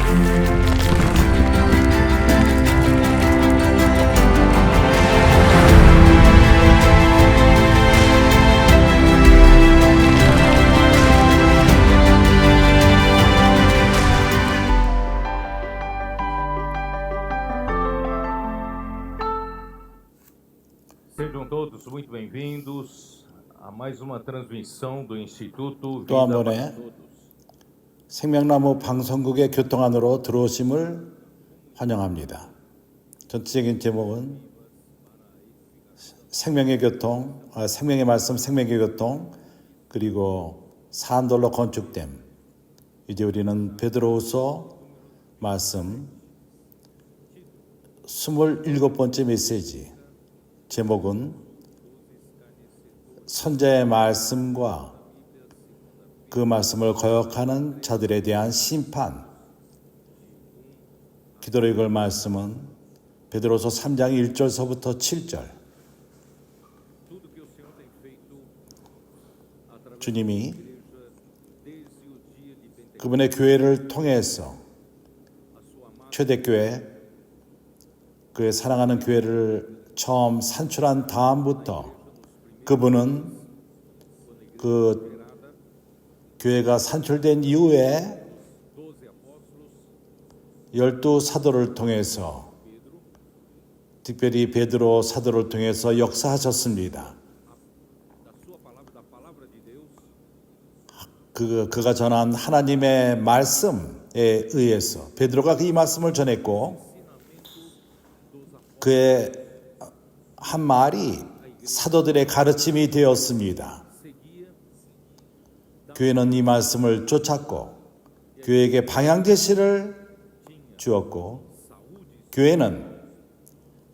Sejam todos muito bem-vindos a mais uma transmissão do Instituto 또 한 Vida 번에 para Todos. 생명나무 방송국의 교통 안으로 들어오심을 환영합니다. 전체적인 제목은 생명의 교통, 생명의 말씀, 생명의 교통, 그리고 산돌로 건축됨. 이제 우리는 베드로후서 말씀 27번째 메시지. 제목은 선자의 말씀과 그 말씀을 거역하는 자들에 대한 심판. 기도로 읽을 말씀은 베드로서 3장 1절서부터 7절. 주님이 그분의 교회를 통해서 초대교회, 그의 사랑하는 교회를 처음 산출한 다음부터 그분은 그 교회가 산출된 이후에 12 사도를 통해서, 특별히 베드로 사도를 통해서 역사하셨습니다. 그가 전한 하나님의 말씀에 의해서 베드로가 이 말씀을 전했고, 그의 한 말이 사도들의 가르침이 되었습니다. 교회는 이 말씀을 쫓았고 교회에게 방향 제시를 주었고, 교회는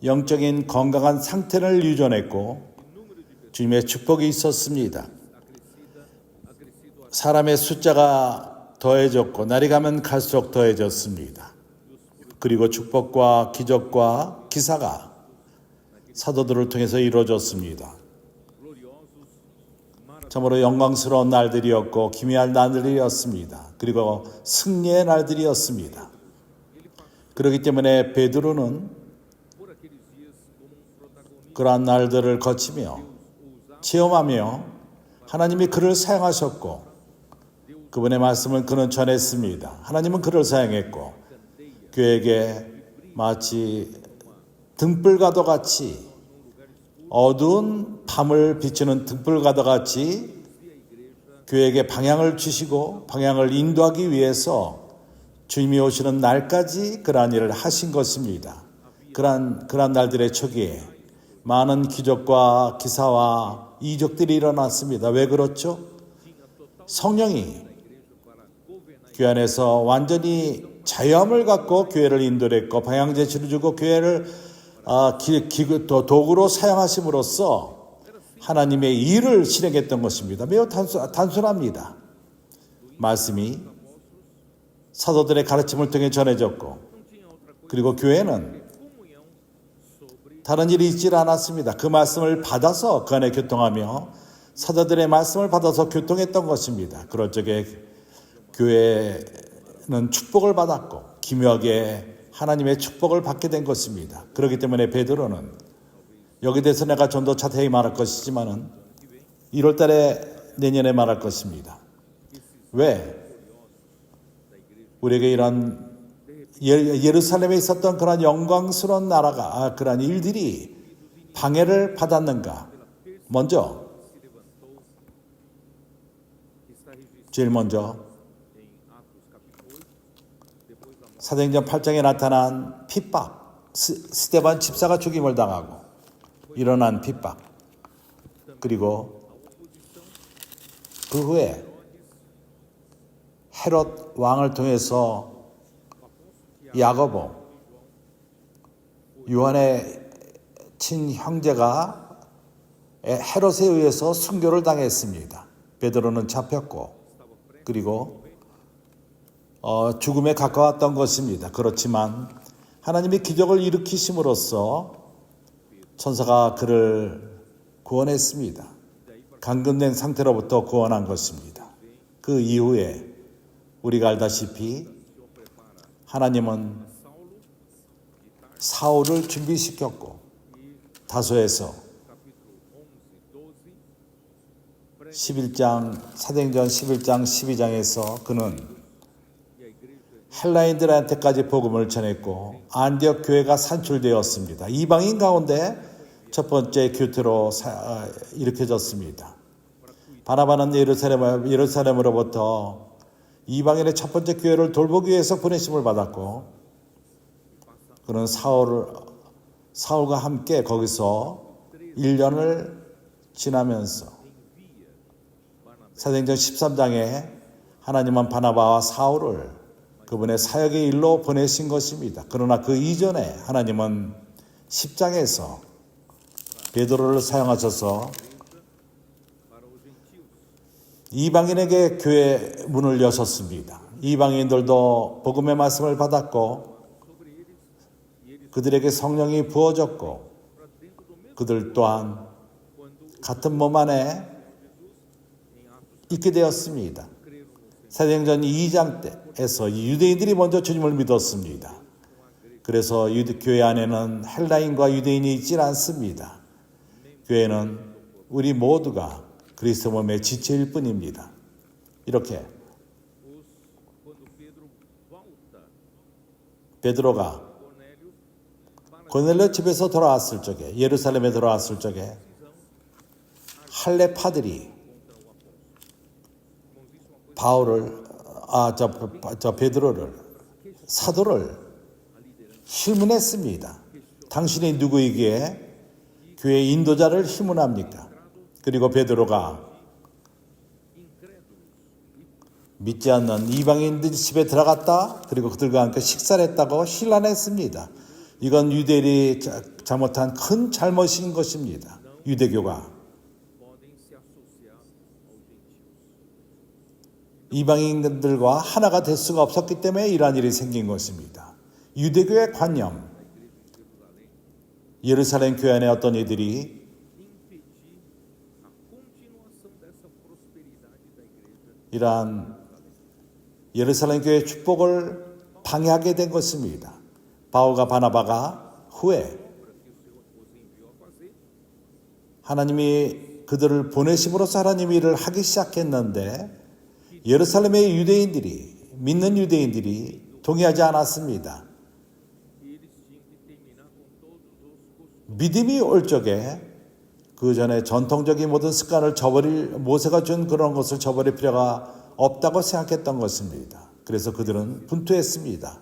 영적인 건강한 상태를 유전했고 주님의 축복이 있었습니다. 사람의 숫자가 더해졌고 날이 가면 갈수록 더해졌습니다. 그리고 축복과 기적과 기사가 사도들을 통해서 이루어졌습니다. 참으로 영광스러운 날들이었고 기미할 날들이었습니다. 그리고 승리의 날들이었습니다. 그렇기 때문에 베드로는 그러한 날들을 거치며 체험하며 하나님이 그를 사용하셨고 그분의 말씀을 그는 전했습니다. 하나님은 그를 사용했고 교회에게 마치 등불과도 같이, 어두운 밤을 비추는 등불과도 같이 교회에게 방향을 주시고 방향을 인도하기 위해서 주님이 오시는 날까지 그러한 일을 하신 것입니다. 그러한 날들의 초기에 많은 기적과 기사와 이적들이 일어났습니다. 왜 그렇죠? 성령이 교회 안에서 완전히 자유함을 갖고 교회를 인도했고 방향 제시를 주고 교회를 도구로 사용하심으로써 하나님의 일을 실행했던 것입니다. 매우 단순합니다. 말씀이 사도들의 가르침을 통해 전해졌고, 그리고 교회는 다른 일이 있지 않았습니다. 그 말씀을 받아서 그 안에 교통하며 사도들의 말씀을 받아서 교통했던 것입니다. 그럴 적에 교회는 축복을 받았고 기묘하게 하나님의 축복을 받게 된 것입니다. 그렇기 때문에 베드로는 여기 대해서 내가 좀 더 자세히 말할 것이지만은 1월 달에 내년에 말할 것입니다. 왜? 우리에게 이런 예루살렘에 있었던 그런 영광스러운 나라가 그런 일들이 방해를 받았는가? 먼저 제일 먼저 사도행전 8장에 나타난 핍박, 스데반 집사가 죽임을 당하고 일어난 핍박, 그리고 그 후에 헤롯 왕을 통해서 야고보, 요한의 친형제가 헤롯에 의해서 순교를 당했습니다. 베드로는 잡혔고 그리고 죽음에 가까웠던 것입니다. 그렇지만 하나님이 기적을 일으키심으로써 천사가 그를 구원했습니다. 감금된 상태로부터 구원한 것입니다. 그 이후에 우리가 알다시피 하나님은 사울을 준비시켰고 다소에서 11장 사도행전 11장 12장에서 그는 헬라인들한테까지 복음을 전했고 안디옥 교회가 산출되었습니다. 이방인 가운데 첫 번째 교태로 일으켜졌습니다. 바나바는 예루살렘으로부터 이방인의 첫 번째 교회를 돌보기 위해서 보내심을 받았고 그는 사울과 함께 거기서 1년을 지나면서 사도행전 13장에 하나님은 바나바와 사울을 그분의 사역의 일로 보내신 것입니다. 그러나 그 이전에 하나님은 10장에서 베드로를 사용하셔서 이방인에게 교회 문을 여셨습니다. 이방인들도 복음의 말씀을 받았고 그들에게 성령이 부어졌고 그들 또한 같은 몸 안에 있게 되었습니다. 사도행전 2장 때에서 유대인들이 먼저 주님을 믿었습니다. 그래서 교회 안에는 헬라인과 유대인이 있지 않습니다. 교회는 우리 모두가 그리스도 몸의 지체일 뿐입니다. 이렇게 베드로가 고넬료 집에서 돌아왔을 적에 예루살렘에 돌아왔을 적에 할례파들이 베드로를 사도를 실문했습니다. 당신이 누구이기에 교회 인도자를 실문합니까? 그리고 베드로가 믿지 않는 이방인들 집에 들어갔다. 그리고 그들과 함께 식사를 했다고 신란했습니다. 이건 유대인이 잘못한 큰 잘못인 것입니다. 유대교가 이방인들과 하나가 될 수가 없었기 때문에 이러한 일이 생긴 것입니다. 유대교의 관념, 예루살렘 교회 안에 어떤 이들이 이러한 예루살렘 교회의 축복을 방해하게 된 것입니다. 바울과 바나바가 후에 하나님이 그들을 보내심으로써 하나님 일을 하기 시작했는데 예루살렘의 유대인들이 믿는 유대인들이 동의하지 않았습니다. 믿음이 올 적에 그 전에 전통적인 모든 습관을 모세가 준 그런 것을 저버릴 필요가 없다고 생각했던 것입니다. 그래서 그들은 분투했습니다.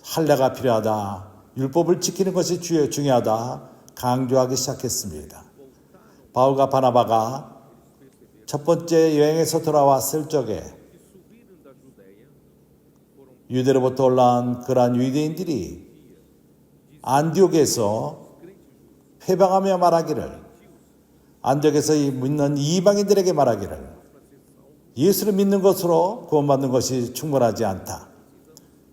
할례가 필요하다. 율법을 지키는 것이 중요하다. 강조하기 시작했습니다. 바울과 바나바가 첫 번째 여행에서 돌아왔을 적에 유대로부터 올라온 그러한 유대인들이 안디옥에서 회방하며 말하기를 안디옥에서 믿는 이방인들에게 말하기를 예수를 믿는 것으로 구원받는 것이 충분하지 않다.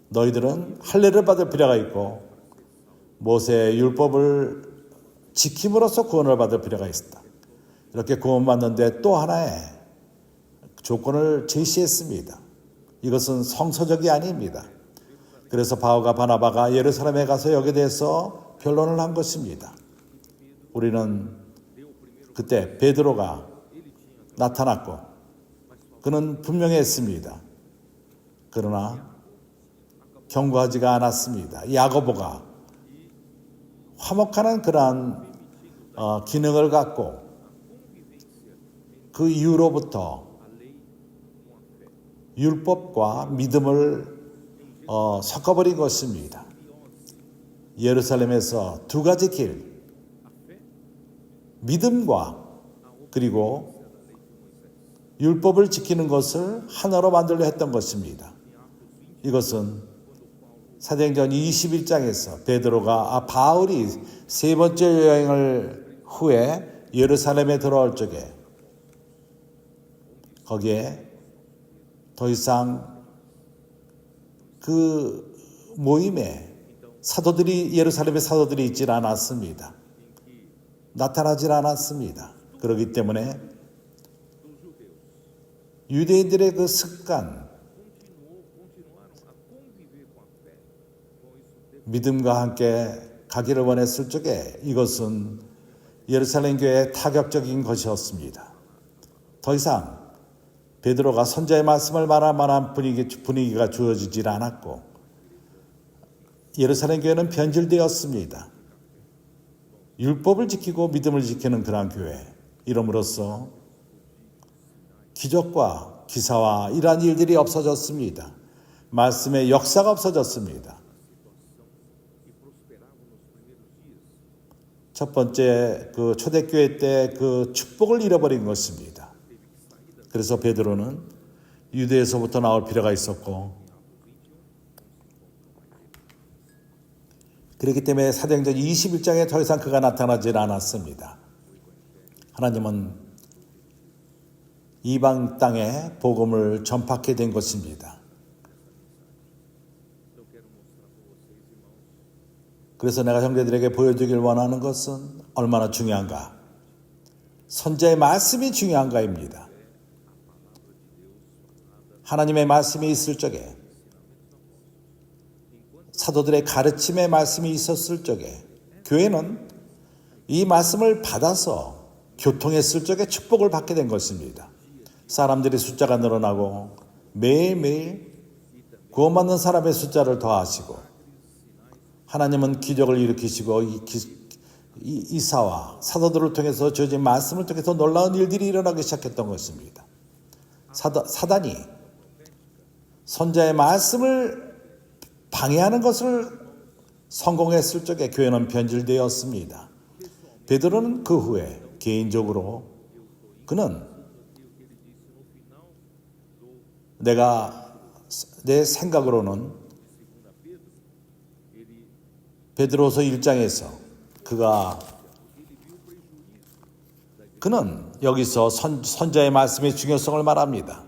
너희들은 할례를 받을 필요가 있고 모세의 율법을 지킴으로써 구원을 받을 필요가 있다. 이렇게 구원받는데 또 하나의 조건을 제시했습니다. 이것은 성서적이 아닙니다. 그래서 바울과 바나바가 예루살렘에 가서 여기에 대해서 변론을 한 것입니다. 우리는 그때 베드로가 나타났고 그는 분명했습니다. 그러나 경고하지가 않았습니다. 야고보가 화목하는 그러한 기능을 갖고 그 이후로부터 율법과 믿음을 섞어버린 것입니다. 예루살렘에서 두 가지 길, 믿음과 그리고 율법을 지키는 것을 하나로 만들려 했던 것입니다. 이것은 사도행전 21장에서 바울이 세 번째 여행을 후에 예루살렘에 들어올 적에 거기에 더 이상 그 모임에 예루살렘의 사도들이 있질 않았습니다. 나타나질 않았습니다. 그렇기 때문에 유대인들의 그 습관, 믿음과 함께 가기를 원했을 적에 이것은 예루살렘 교회의 타격적인 것이었습니다. 더 이상 베드로가 선자의 말씀을 말할 만한 분위기가 주어지질 않았고 예루살렘 교회는 변질되었습니다. 율법을 지키고 믿음을 지키는 그러한 교회, 이름으로써 기적과 기사와 이러한 일들이 없어졌습니다. 말씀의 역사가 없어졌습니다. 첫 번째 그 초대교회 때 그 축복을 잃어버린 것입니다. 그래서 베드로는 유대에서부터 나올 필요가 있었고, 그렇기 때문에 사도행전 21장에 더 이상 그가 나타나질 않았습니다. 하나님은 이방 땅에 복음을 전파하게 된 것입니다. 그래서 내가 형제들에게 보여주길 원하는 것은 얼마나 중요한가? 선자의 말씀이 중요한가입니다. 하나님의 말씀이 있을 적에, 사도들의 가르침의 말씀이 있었을 적에 교회는 이 말씀을 받아서 교통했을 적에 축복을 받게 된 것입니다. 사람들의 숫자가 늘어나고 매일매일 구원받는 사람의 숫자를 더하시고 하나님은 기적을 일으키시고 이사와 사도들을 통해서 주어진 말씀을 통해서 놀라운 일들이 일어나기 시작했던 것입니다. 사단이 선자의 말씀을 방해하는 것을 성공했을 적에 교회는 변질되었습니다. 베드로는 그 후에 개인적으로 그는 내 생각으로는 베드로서 1장에서 그는 여기서 선자의 말씀의 중요성을 말합니다.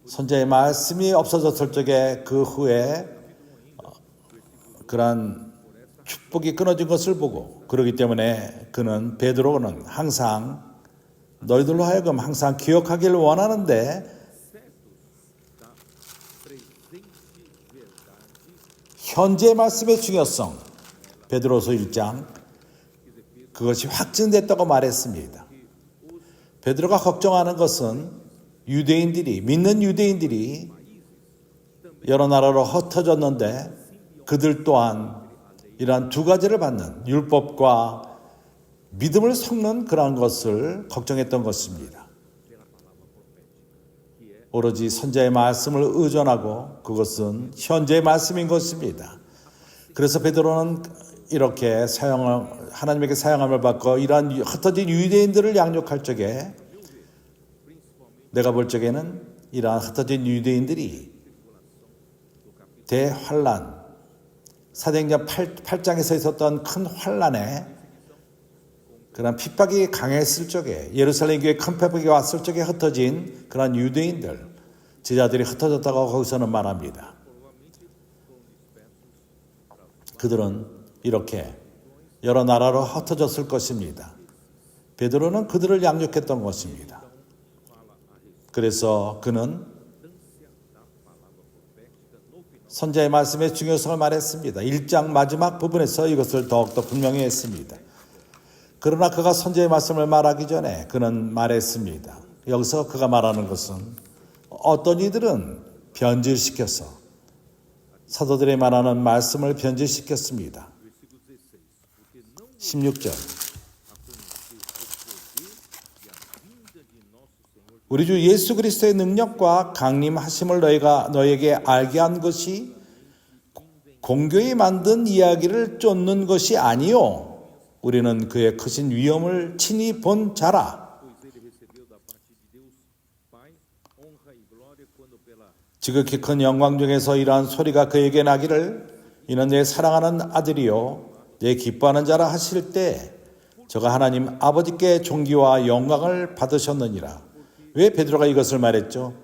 선자의 말씀이 없어졌을 적에 그 후에 그러한 축복이 끊어진 것을 보고, 그렇기 때문에 베드로는 항상 너희들로 하여금 항상 기억하기를 원하는데 현재의 말씀의 중요성, 베드로서 1장 그것이 확증됐다고 말했습니다. 베드로가 걱정하는 것은 믿는 유대인들이 여러 나라로 흩어졌는데 그들 또한 이러한 두 가지를 받는 율법과 믿음을 섞는 그러한 것을 걱정했던 것입니다. 오로지 선자의 말씀을 의존하고 그것은 현재의 말씀인 것입니다. 그래서 베드로는 이렇게 하나님에게 사용함을 받고 이러한 흩어진 유대인들을 양육할 적에, 내가 볼 적에는 이러한 흩어진 유대인들이 대환란, 사도행전 8장에서 있었던 큰 환란에 그런 핍박이 강했을 적에, 예루살렘 교회에 큰 핍박이 왔을 적에 흩어진 그런 유대인들, 제자들이 흩어졌다고 거기서는 말합니다. 그들은 이렇게 여러 나라로 흩어졌을 것입니다. 베드로는 그들을 양육했던 것입니다. 그래서 그는 선자의 말씀의 중요성을 말했습니다. 1장 마지막 부분에서 이것을 더욱더 분명히 했습니다. 그러나 그가 선자의 말씀을 말하기 전에 그는 말했습니다. 여기서 그가 말하는 것은 어떤 이들은 변질시켜서 사도들이 말하는 말씀을 변질시켰습니다. 16절, 우리 주 예수 그리스도의 능력과 강림하심을 너에게 알게 한 것이 공교히 만든 이야기를 쫓는 것이 아니요 우리는 그의 크신 위엄을 친히 본 자라. 지극히 큰 영광 중에서 이러한 소리가 그에게 나기를 이는 내 사랑하는 아들이요 내 기뻐하는 자라 하실 때 저가 하나님 아버지께 존귀와 영광을 받으셨느니라. 왜 베드로가 이것을 말했죠?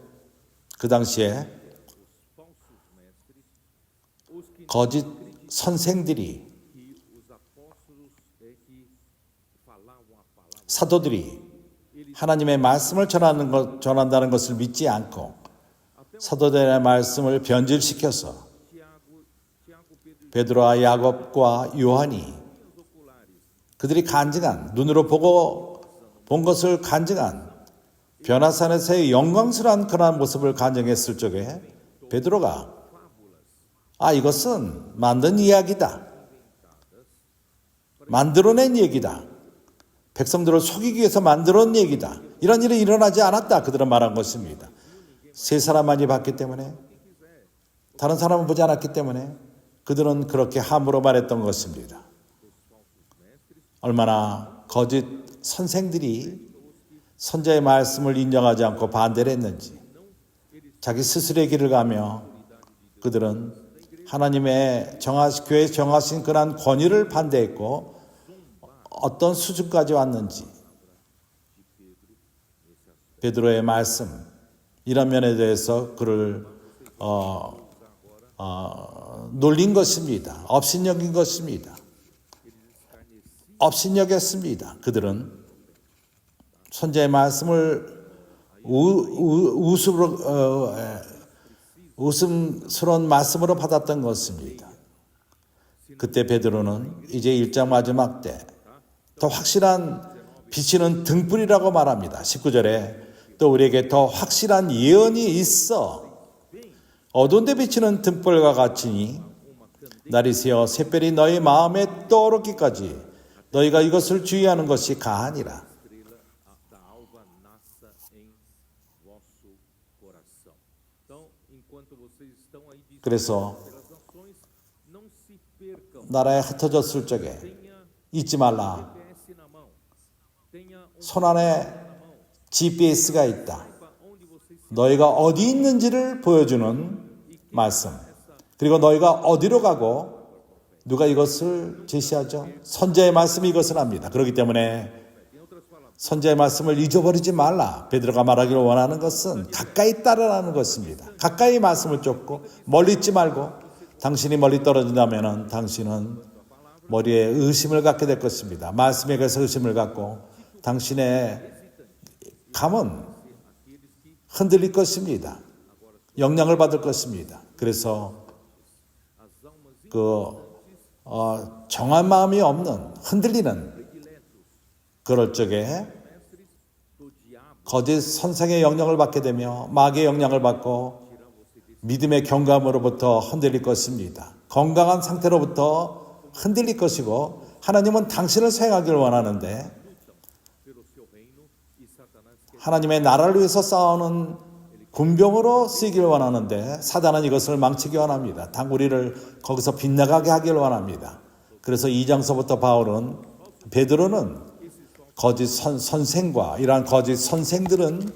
그 당시에 거짓 선생들이, 사도들이 하나님의 말씀을 전한다는 것을 믿지 않고 사도들의 말씀을 변질시켜서 베드로와 야곱과 요한이 그들이 간증한 눈으로 보고 본 것을 간증한 변화산에서의 영광스러운 그러한 모습을 간증했을 적에 베드로가 이것은 만든 이야기다. 만들어낸 얘기다. 백성들을 속이기 위해서 만들어낸 얘기다. 이런 일이 일어나지 않았다. 그들은 말한 것입니다. 세 사람만이 봤기 때문에 다른 사람은 보지 않았기 때문에 그들은 그렇게 함부로 말했던 것입니다. 얼마나 거짓 선생들이 선자의 말씀을 인정하지 않고 반대를 했는지 자기 스스로의 길을 가며 그들은 하나님의 교회에 정하신 그러한 권위를 반대했고 어떤 수준까지 왔는지 베드로의 말씀 이런 면에 대해서 그를 놀린 것입니다. 업신여긴 것입니다. 업신여겼습니다. 그들은 선자의 말씀을 웃음스러운 말씀으로 받았던 것입니다. 그때 베드로는 이제 1장 마지막 때 더 확실한 비치는 등불이라고 말합니다. 19절에 또 우리에게 더 확실한 예언이 있어 어두운 데 비치는 등불과 같으니 날이 새어 샛별이 너희 마음에 떠오르기까지 너희가 이것을 주의하는 것이 가하니라. 그래서 나라에 흩어졌을 적에 잊지 말라. 손 안에 GPS가 있다. 너희가 어디 있는지를 보여주는 말씀. 그리고 너희가 어디로 가고 누가 이것을 제시하죠? 선자의 말씀이 이것을 합니다. 그렇기 때문에 선자의 말씀을 잊어버리지 말라. 베드로가 말하기를 원하는 것은 가까이 따르라는 것입니다. 가까이 말씀을 쫓고 멀리 있지 말고 당신이 멀리 떨어진다면 당신은 머리에 의심을 갖게 될 것입니다. 말씀에 대해서 의심을 갖고 당신의 감은 흔들릴 것입니다. 영향을 받을 것입니다. 그래서 정한 마음이 없는 흔들리는 그럴 적에 거짓 선생의 영향을 받게 되며 마귀의 영향을 받고 믿음의 경감으로부터 흔들릴 것입니다. 건강한 상태로부터 흔들릴 것이고 하나님은 당신을 사용하기를 원하는데 하나님의 나라를 위해서 싸우는 군병으로 쓰이기를 원하는데 사단은 이것을 망치기 원합니다. 우리를 거기서 빗나가게 하기를 원합니다. 그래서 2장서부터 베드로는 거짓 선생과 이러한 거짓 선생들은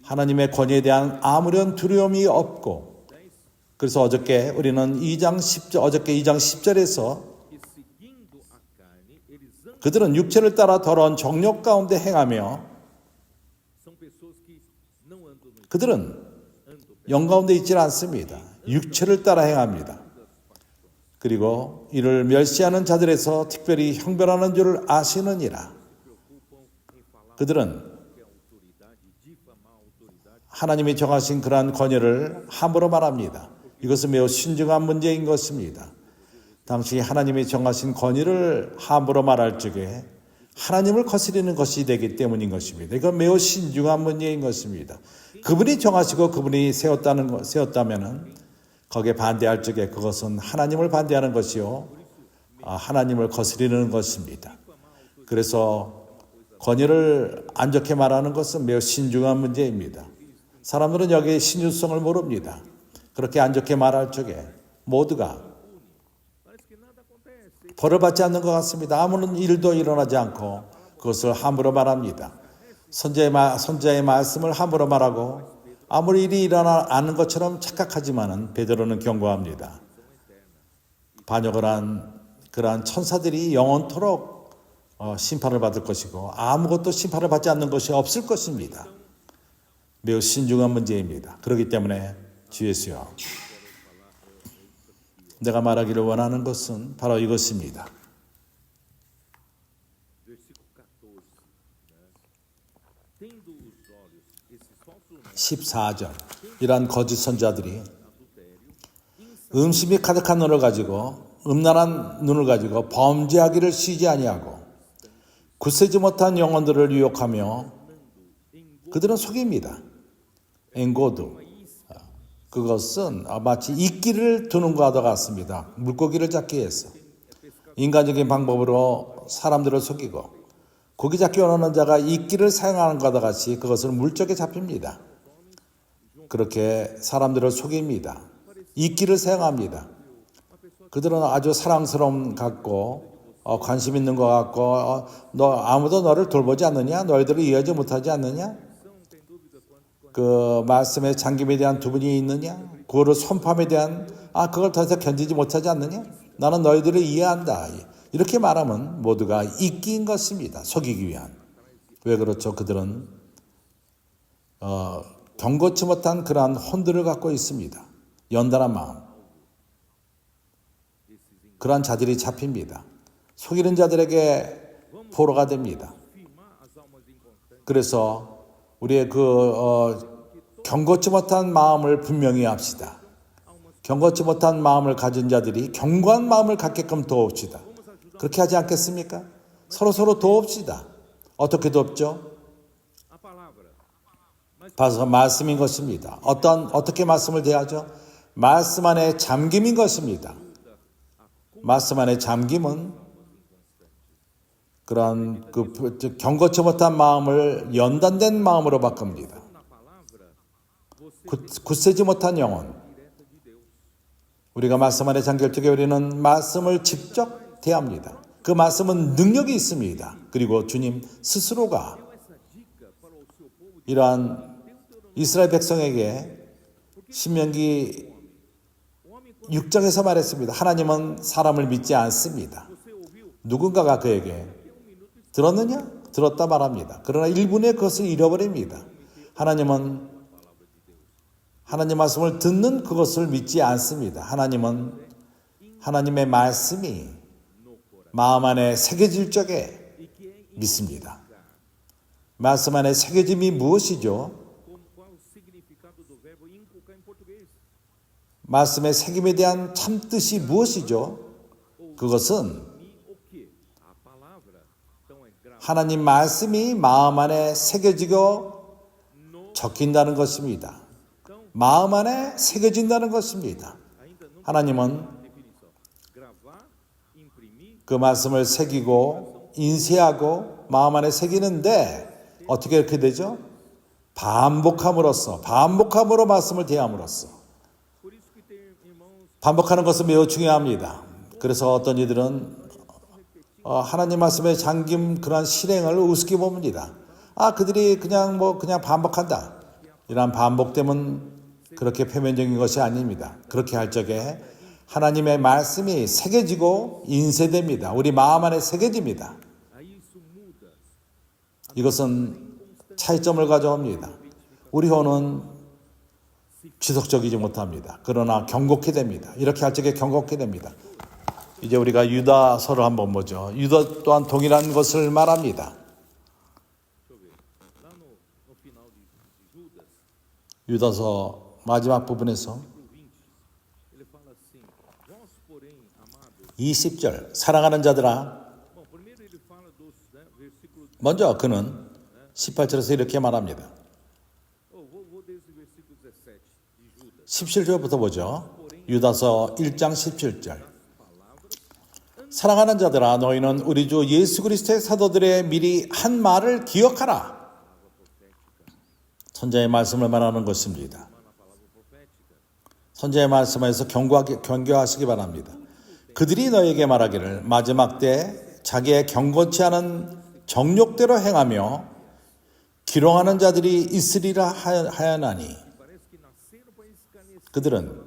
하나님의 권위에 대한 아무런 두려움이 없고 그래서 어저께 우리는 2장 10절에서 그들은 육체를 따라 더러운 정욕 가운데 행하며 그들은 영 가운데 있지 않습니다. 육체를 따라 행합니다. 그리고 이를 멸시하는 자들에서 특별히 형별하는 줄을 아시느니라. 그들은 하나님이 정하신 그러한 권위를 함부로 말합니다. 이것은 매우 신중한 문제인 것입니다. 당시 하나님이 정하신 권위를 함부로 말할 적에 하나님을 거스리는 것이 되기 때문인 것입니다. 이건 매우 신중한 문제인 것입니다. 그분이 정하시고 그분이 세웠다면은 거기에 반대할 적에 그것은 하나님을 반대하는 것이요 하나님을 거스리는 것입니다. 그래서 권위를 안 좋게 말하는 것은 매우 신중한 문제입니다. 사람들은 여기에 신중성을 모릅니다. 그렇게 안 좋게 말할 적에 모두가 벌을 받지 않는 것 같습니다. 아무런 일도 일어나지 않고 그것을 함부로 말합니다. 선자의 말씀을 함부로 말하고 아무리 일이 일어나지 않는 것처럼 착각하지만은 베드로는 경고합니다. 반역을 한 그러한 천사들이 영원토록 심판을 받을 것이고 아무것도 심판을 받지 않는 것이 없을 것입니다. 매우 신중한 문제입니다. 그렇기 때문에 주 예수여, 내가 말하기를 원하는 것은 바로 이것입니다. 14절 이러한 거짓 선자들이 음심이 가득한 눈을 가지고 음란한 눈을 가지고 범죄하기를 쉬지 아니하고 굳세지 못한 영혼들을 유혹하며 그들은 속입니다. 앵고드. 그것은 마치 이끼를 두는 것과 같습니다. 물고기를 잡기 위해서. 인간적인 방법으로 사람들을 속이고 고기 잡기 원하는 자가 이끼를 사용하는 것과 같이 그것은 물적에 잡힙니다. 그렇게 사람들을 속입니다. 이끼를 사용합니다. 그들은 아주 사랑스러움 같고 관심 있는 것 같고 너 아무도 너를 돌보지 않느냐? 너희들을 이해하지 못하지 않느냐? 그 말씀의 잠김에 대한 두분이 있느냐? 그거를 선포함에 대한 그걸 더 이상 견디지 못하지 않느냐? 나는 너희들을 이해한다. 이렇게 말하면 모두가 이끼인 것입니다. 속이기 위한. 왜 그렇죠? 그들은 경고치 못한 그러한 혼들을 갖고 있습니다. 연단한 마음. 그러한 자들이 잡힙니다. 속이는 자들에게 포로가 됩니다. 그래서 우리의 경고치 못한 마음을 분명히 합시다. 경고치 못한 마음을 가진 자들이 견고한 마음을 갖게끔 도웁시다. 그렇게 하지 않겠습니까? 서로 도웁시다. 어떻게 돕죠? 바로 말씀인 것입니다. 어떻게 말씀을 대하죠? 말씀 안에 잠김인 것입니다. 말씀 안에 잠김은 그런 경고치 못한 마음을 연단된 마음으로 바꿉니다. 굳세지 못한 영혼. 우리가 말씀 안에 잠길 적에 우리는 말씀을 직접 대합니다. 그 말씀은 능력이 있습니다. 그리고 주님 스스로가 이러한 이스라엘 백성에게 신명기 6장에서 말했습니다. 하나님은 사람을 믿지 않습니다. 누군가가 그에게 들었느냐? 들었다 말합니다. 그러나 1분에 그것을 잃어버립니다. 하나님은 하나님 말씀을 듣는 그것을 믿지 않습니다. 하나님은 하나님의 말씀이 마음 안에 새겨질 적에 믿습니다. 말씀 안에 새겨짐이 무엇이죠? 말씀의 새김에 대한 참뜻이 무엇이죠? 그것은 하나님 말씀이 마음 안에 새겨지고 적힌다는 것입니다. 마음 안에 새겨진다는 것입니다. 하나님은 그 말씀을 새기고 인쇄하고 마음 안에 새기는데 어떻게 이렇게 되죠? 반복함으로 말씀을 대함으로써 반복하는 것은 매우 중요합니다. 그래서 어떤 이들은 하나님 말씀에 잠김 그런 실행을 우습게 봅니다. 그들이 그냥 반복한다. 이러한 반복됨은 그렇게 표면적인 것이 아닙니다. 그렇게 할 적에 하나님의 말씀이 새겨지고 인쇄됩니다. 우리 마음 안에 새겨집니다. 이것은 차이점을 가져옵니다. 우리 혼은 지속적이지 못합니다. 그러나 경고케 됩니다. 이렇게 할 적에 경고케 됩니다. 이제 우리가 유다서를 한번 보죠. 유다 또한 동일한 것을 말합니다. 유다서 마지막 부분에서 20절 사랑하는 자들아, 먼저 그는 18절에서 이렇게 말합니다. 17절부터 보죠. 유다서 1장 17절. 사랑하는 자들아, 너희는 우리 주 예수 그리스도의 사도들의 미리 한 말을 기억하라. 선자의 말씀을 말하는 것입니다. 선자의 말씀에서 경고하시기 바랍니다. 그들이 너에게 말하기를 마지막 때 자기의 경건치 않은 정욕대로 행하며 기롱하는 자들이 있으리라 하였나니, 그들은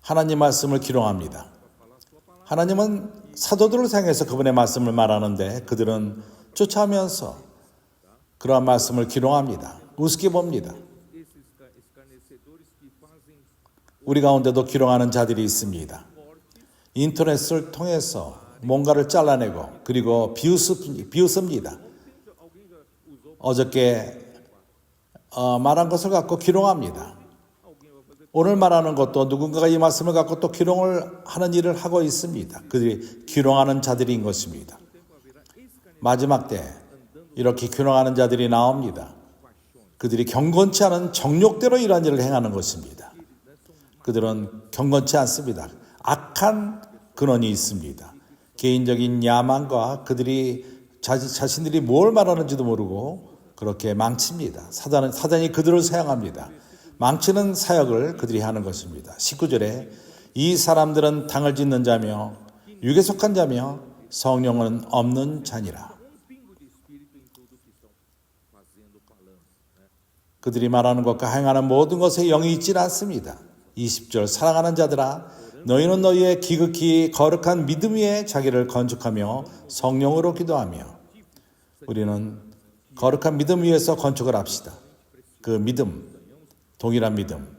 하나님 말씀을 기롱합니다. 하나님은 사도들을 향해서 그분의 말씀을 말하는데 그들은 쫓아오면서 그러한 말씀을 기롱합니다. 우습게 봅니다. 우리 가운데도 기롱하는 자들이 있습니다. 인터넷을 통해서 뭔가를 잘라내고 그리고 비웃습니다. 어저께 말한 것을 갖고 기롱합니다. 오늘 말하는 것도 누군가가 이 말씀을 갖고 또 기롱을 하는 일을 하고 있습니다. 그들이 기롱하는 자들인 것입니다. 마지막 때 이렇게 기롱하는 자들이 나옵니다. 그들이 경건치 않은 정욕대로 이러한 일을 행하는 것입니다. 그들은 경건치 않습니다. 악한 근원이 있습니다. 개인적인 야망과 그들이 자신들이 뭘 말하는지도 모르고 그렇게 망칩니다. 사단이 그들을 사용합니다. 망치는 사역을 그들이 하는 것입니다. 19절에 이 사람들은 당을 짓는 자며 육에 속한 자며 성령은 없는 자니라. 그들이 말하는 것과 행하는 모든 것에 영이 있지 않습니다. 20절 사랑하는 자들아 너희는 너희의 기극히 거룩한 믿음 위에 자기를 건축하며 성령으로 기도하며 우리는 거룩한 믿음 위에서 건축을 합시다. 그 믿음, 동일한 믿음,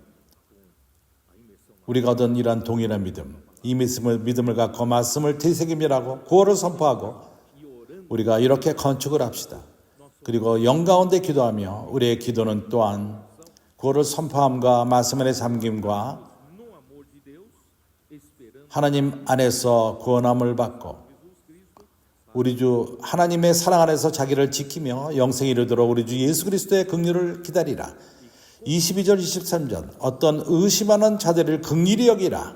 우리가 얻은 이러한 동일한 믿음, 이 믿음을 갖고 말씀을 되새김이라고 구호를 선포하고 우리가 이렇게 건축을 합시다. 그리고 영 가운데 기도하며 우리의 기도는 또한 구호를 선포함과 말씀 안에 잠김과 하나님 안에서 구원함을 받고 우리 주 하나님의 사랑 안에서 자기를 지키며 영생에 이르도록 우리 주 예수 그리스도의 긍휼을 기다리라. 22절 23절 어떤 의심하는 자들을 긍휼히 여기라.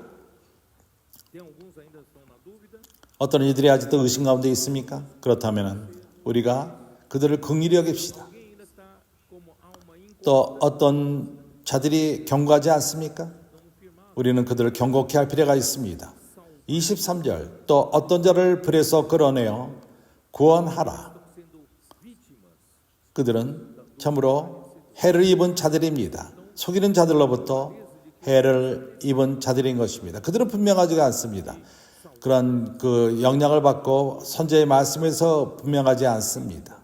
어떤 이들이 아직도 의심 가운데 있습니까? 그렇다면 우리가 그들을 긍휼히 여깁시다. 또 어떤 자들이 경고하지 않습니까? 우리는 그들을 경고케 할 필요가 있습니다. 23절 또 어떤 자를 불에서 끌어내어 구원하라. 그들은 참으로 해를 입은 자들입니다. 속이는 자들로부터 해를 입은 자들인 것입니다. 그들은 분명하지가 않습니다. 그런 그 영향을 받고 선제의 말씀에서 분명하지 않습니다.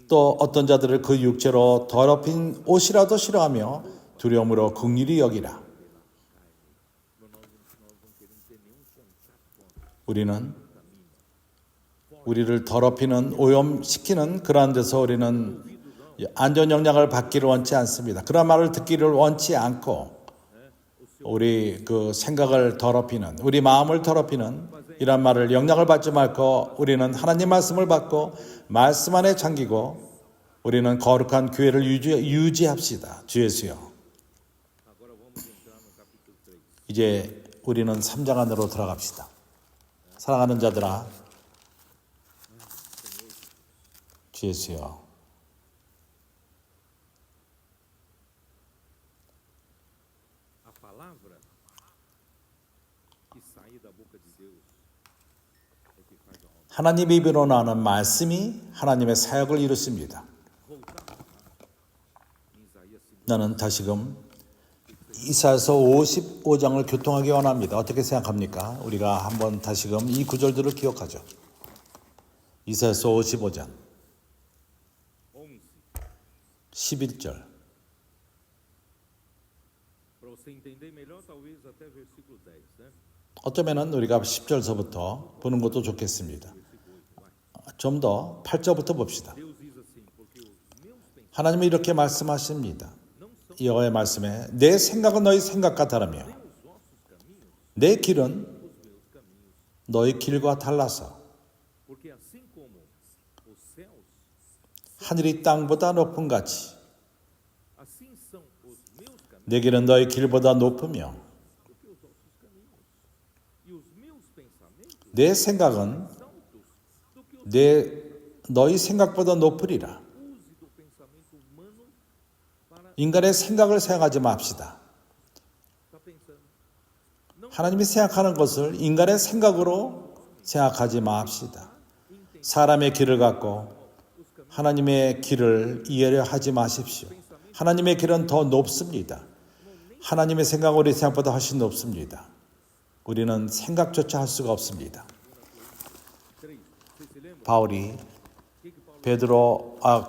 또 어떤 자들을 그 육체로 더럽힌 옷이라도 싫어하며 두려움으로 긍휼히 여기라. 우리는 우리를 더럽히는 오염시키는 그러한 데서 우리는 안전 영향을 받기를 원치 않습니다. 그런 말을 듣기를 원치 않고 우리 그 생각을 더럽히는 우리 마음을 더럽히는 이런 말을 영향을 받지 말고 우리는 하나님 말씀을 받고 말씀 안에 잠기고 우리는 거룩한 교회를 유지합시다. 주 예수여. 이제 우리는 3장 안으로 들어갑시다. 사랑하는 자들아, 주 예수여. 하나님의 입으로 나오는 말씀이 하나님의 사역을 이루십니다. 나는 다시금 이사야서 55장을 교통하기 원합니다. 어떻게 생각합니까? 우리가 한번 다시금 이 구절들을 기억하죠. 이사야서 55장 11절 어쩌면 우리가 10절서부터 보는 것도 좋겠습니다. 좀 더 8절부터 봅시다. 하나님이 이렇게 말씀하십니다. 여호와의 말씀에 내 생각은 너희 생각과 다르며 내 길은 너희 길과 달라서 하늘이 땅보다 높은 같이 내 길은 너희 길보다 높으며 내 생각은 너희 생각보다 높으리라. 인간의 생각을 생각하지 맙시다. 하나님이 생각하는 것을 인간의 생각으로 생각하지 맙시다. 사람의 길을 갖고 하나님의 길을 이해려 하지 마십시오. 하나님의 길은 더 높습니다. 하나님의 생각은 우리 생각보다 훨씬 높습니다. 우리는 생각조차 할 수가 없습니다. 바울이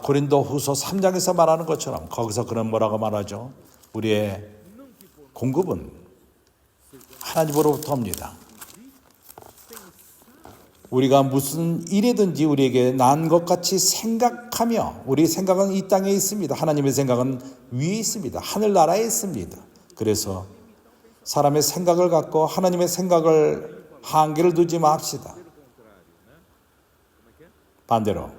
고린도 후서 3장에서 말하는 것처럼 거기서 그런 뭐라고 말하죠? 우리의 공급은 하나님으로부터 옵니다. 우리가 무슨 일이든지 우리에게 난 것 같이 생각하며, 우리 생각은 이 땅에 있습니다. 하나님의 생각은 위에 있습니다. 하늘나라에 있습니다. 그래서 사람의 생각을 갖고 하나님의 생각을 한계를 두지 맙시다. 반대로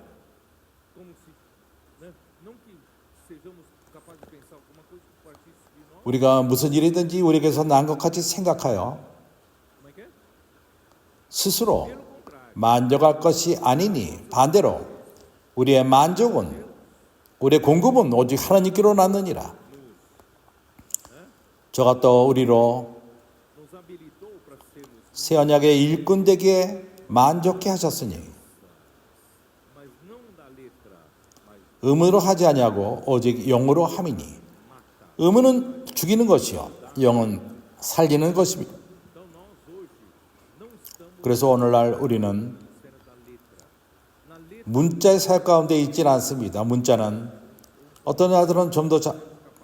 우리가 무슨 일이든지 우리에게서 난 것 같이 생각하여 스스로 만족할 것이 아니니, 반대로 우리의 만족은, 우리의 공급은 오직 하나님께로 났느니라. 저가 또 우리로 새 언약의 일꾼 되기에 만족해 하셨으니 의무로 하지 아니하고 오직 영으로 함이니, 의무는 죽이는 것이요 영은 살리는 것입니다. 그래서 오늘날 우리는 문자의 사역 가운데 있지는 않습니다. 문자는 어떤 자들은 좀 더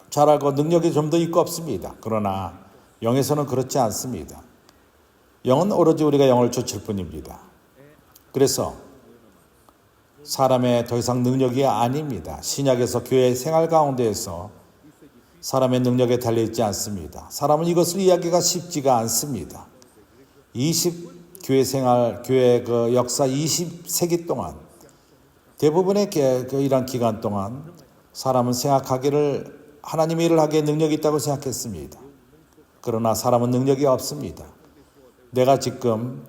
잘하고 능력이 좀 더 있고 없습니다. 그러나 영에서는 그렇지 않습니다. 영은 오로지 우리가 영을 쫓을 뿐입니다. 그래서 사람의 더 이상 능력이 아닙니다. 신약에서 교회 생활 가운데에서 사람의 능력에 달려있지 않습니다. 사람은 이것을 이해하기가 쉽지가 않습니다. 교회 생활, 교회 그 역사 20세기 동안 대부분의 이런 기간 동안 사람은 생각하기를 하나님의 일을 하기에 능력이 있다고 생각했습니다. 그러나 사람은 능력이 없습니다. 내가 지금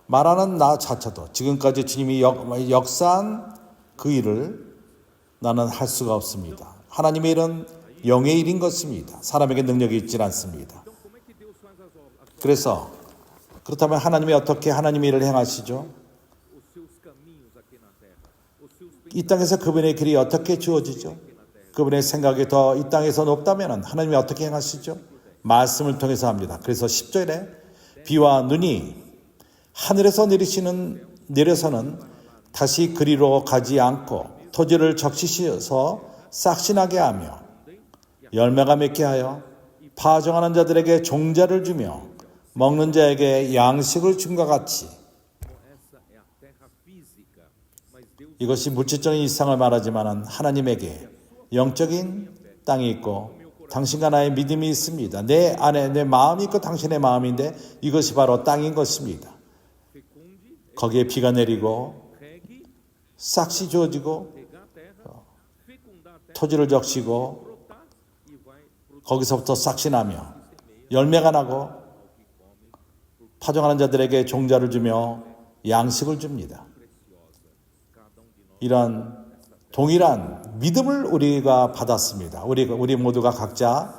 말하는 나 자체도 지금까지 주님이 역사한 그 일을 나는 할 수가 없습니다. 하나님의 일은 영의 일인 것입니다. 사람에게 능력이 있지 않습니다. 그래서 그렇다면 하나님이 어떻게 하나님의 일을 행하시죠? 이 땅에서 그분의 길이 어떻게 주어지죠? 그분의 생각이 더 이 땅에서 높다면 하나님이 어떻게 행하시죠? 말씀을 통해서 합니다. 그래서 10절에 비와 눈이 하늘에서 내려서는 다시 그리로 가지 않고 토지를 적시셔서 싹신하게 하며 열매가 맺게 하여 파종하는 자들에게 종자를 주며 먹는 자에게 양식을 줌과 같이, 이것이 물질적인 일상을 말하지만 하나님에게 영적인 땅이 있고 당신과 나의 믿음이 있습니다. 내 안에 내 마음이 있고 당신의 마음인데 이것이 바로 땅인 것입니다. 거기에 비가 내리고 싹이 주어지고 토지를 적시고 거기서부터 싹이 나며 열매가 나고 파종하는 자들에게 종자를 주며 양식을 줍니다. 이런 동일한 믿음을 우리가 받았습니다. 우리 모두가 각자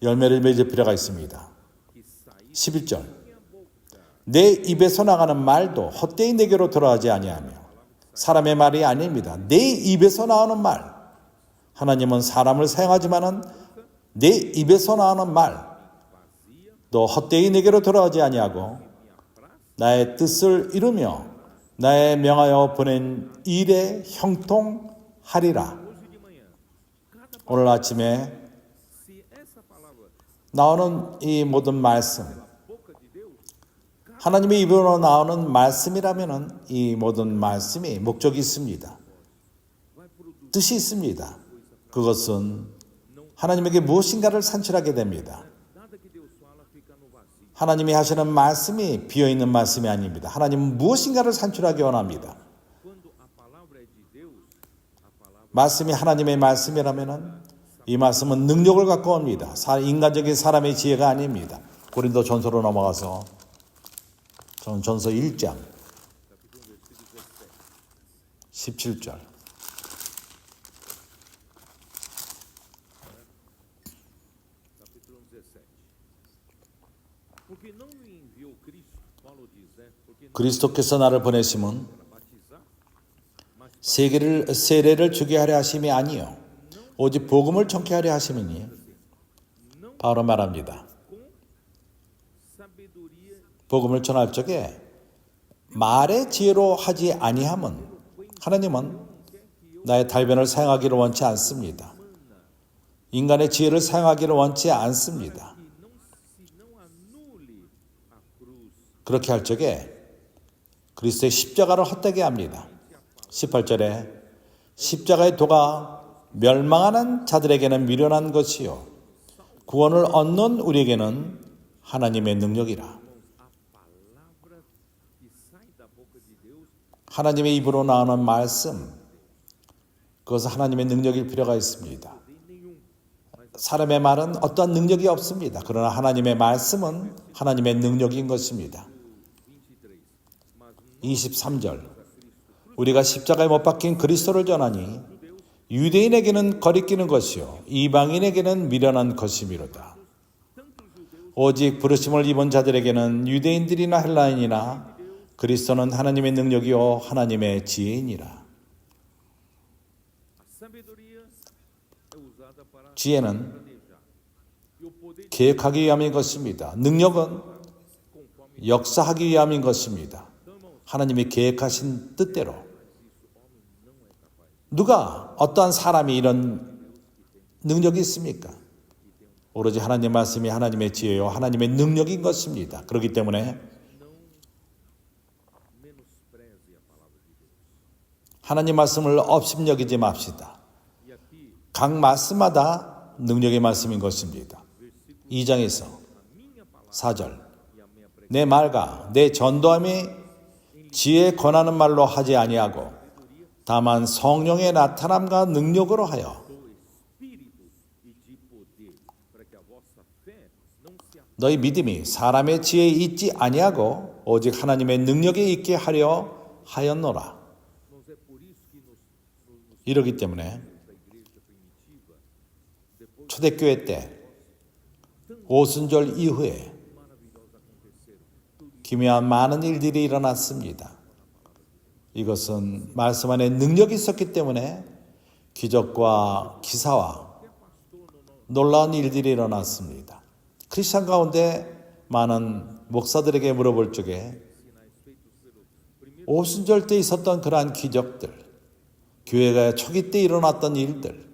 열매를 맺을 필요가 있습니다. 11절 내 입에서 나가는 말도 헛되이 내게로 돌아가지 아니하며, 사람의 말이 아닙니다. 내 입에서 나오는 말, 하나님은 사람을 사용하지만은 내 입에서 나오는 말도 헛되이 내게로 돌아가지 아니하고 나의 뜻을 이루며 나의 명하여 보낸 일에 형통하리라. 오늘 아침에 나오는 이 모든 말씀, 하나님의 입으로 나오는 말씀이라면 이 모든 말씀이 목적이 있습니다. 뜻이 있습니다. 그것은 하나님에게 무엇인가를 산출하게 됩니다. 하나님이 하시는 말씀이 비어있는 말씀이 아닙니다. 하나님은 무엇인가를 산출하기 원합니다. 말씀이 하나님의 말씀이라면 이 말씀은 능력을 갖고 옵니다. 인간적인 사람의 지혜가 아닙니다. 고린도 전서로 넘어가서 전서 1장 17절 그리스도께서 나를 보내심은 세례를 주게 하려 하심이 아니요 오직 복음을 전케 하려 하심이니, 바로 말합니다. 복음을 전할 적에 말의 지혜로 하지 아니함은 하나님은 나의 달변을 사용하기를 원치 않습니다. 인간의 지혜를 사용하기를 원치 않습니다. 그렇게 할 적에 그리스도의 십자가를 헛되게 합니다. 18절에 십자가의 도가 멸망하는 자들에게는 미련한 것이요 구원을 얻는 우리에게는 하나님의 능력이라. 하나님의 입으로 나오는 말씀, 그것은 하나님의 능력일 필요가 있습니다. 사람의 말은 어떠한 능력이 없습니다. 그러나 하나님의 말씀은 하나님의 능력인 것입니다. 23절 우리가 십자가에 못 박힌 그리스도를 전하니 유대인에게는 거리끼는 것이요 이방인에게는 미련한 것이미로다. 오직 부르심을 입은 자들에게는 유대인들이나 헬라인이나 그리스도는 하나님의 능력이요 하나님의 지혜이니라. 지혜는 계획하기 위함인 것입니다. 능력은 역사하기 위함인 것입니다. 하나님이 계획하신 뜻대로. 누가 어떠한 사람이 이런 능력이 있습니까? 오로지 하나님 말씀이 하나님의 지혜요 하나님의 능력인 것입니다. 그렇기 때문에 하나님 말씀을 업신여기지 맙시다. 각 말씀마다 능력의 말씀인 것입니다. 2장에서 4절 내 말과 내 전도함이 지혜에 권하는 말로 하지 아니하고 다만 성령의 나타남과 능력으로 하여 너희 믿음이 사람의 지혜에 있지 아니하고 오직 하나님의 능력에 있게 하려 하였노라. 이러기 때문에 초대교회 때 오순절 이후에 기묘한 많은 일들이 일어났습니다. 이것은 말씀 안에 능력이 있었기 때문에 기적과 기사와 놀라운 일들이 일어났습니다. 크리스천 가운데 많은 목사들에게 물어볼 적에 오순절 때 있었던 그러한 기적들, 교회가 초기 때 일어났던 일들,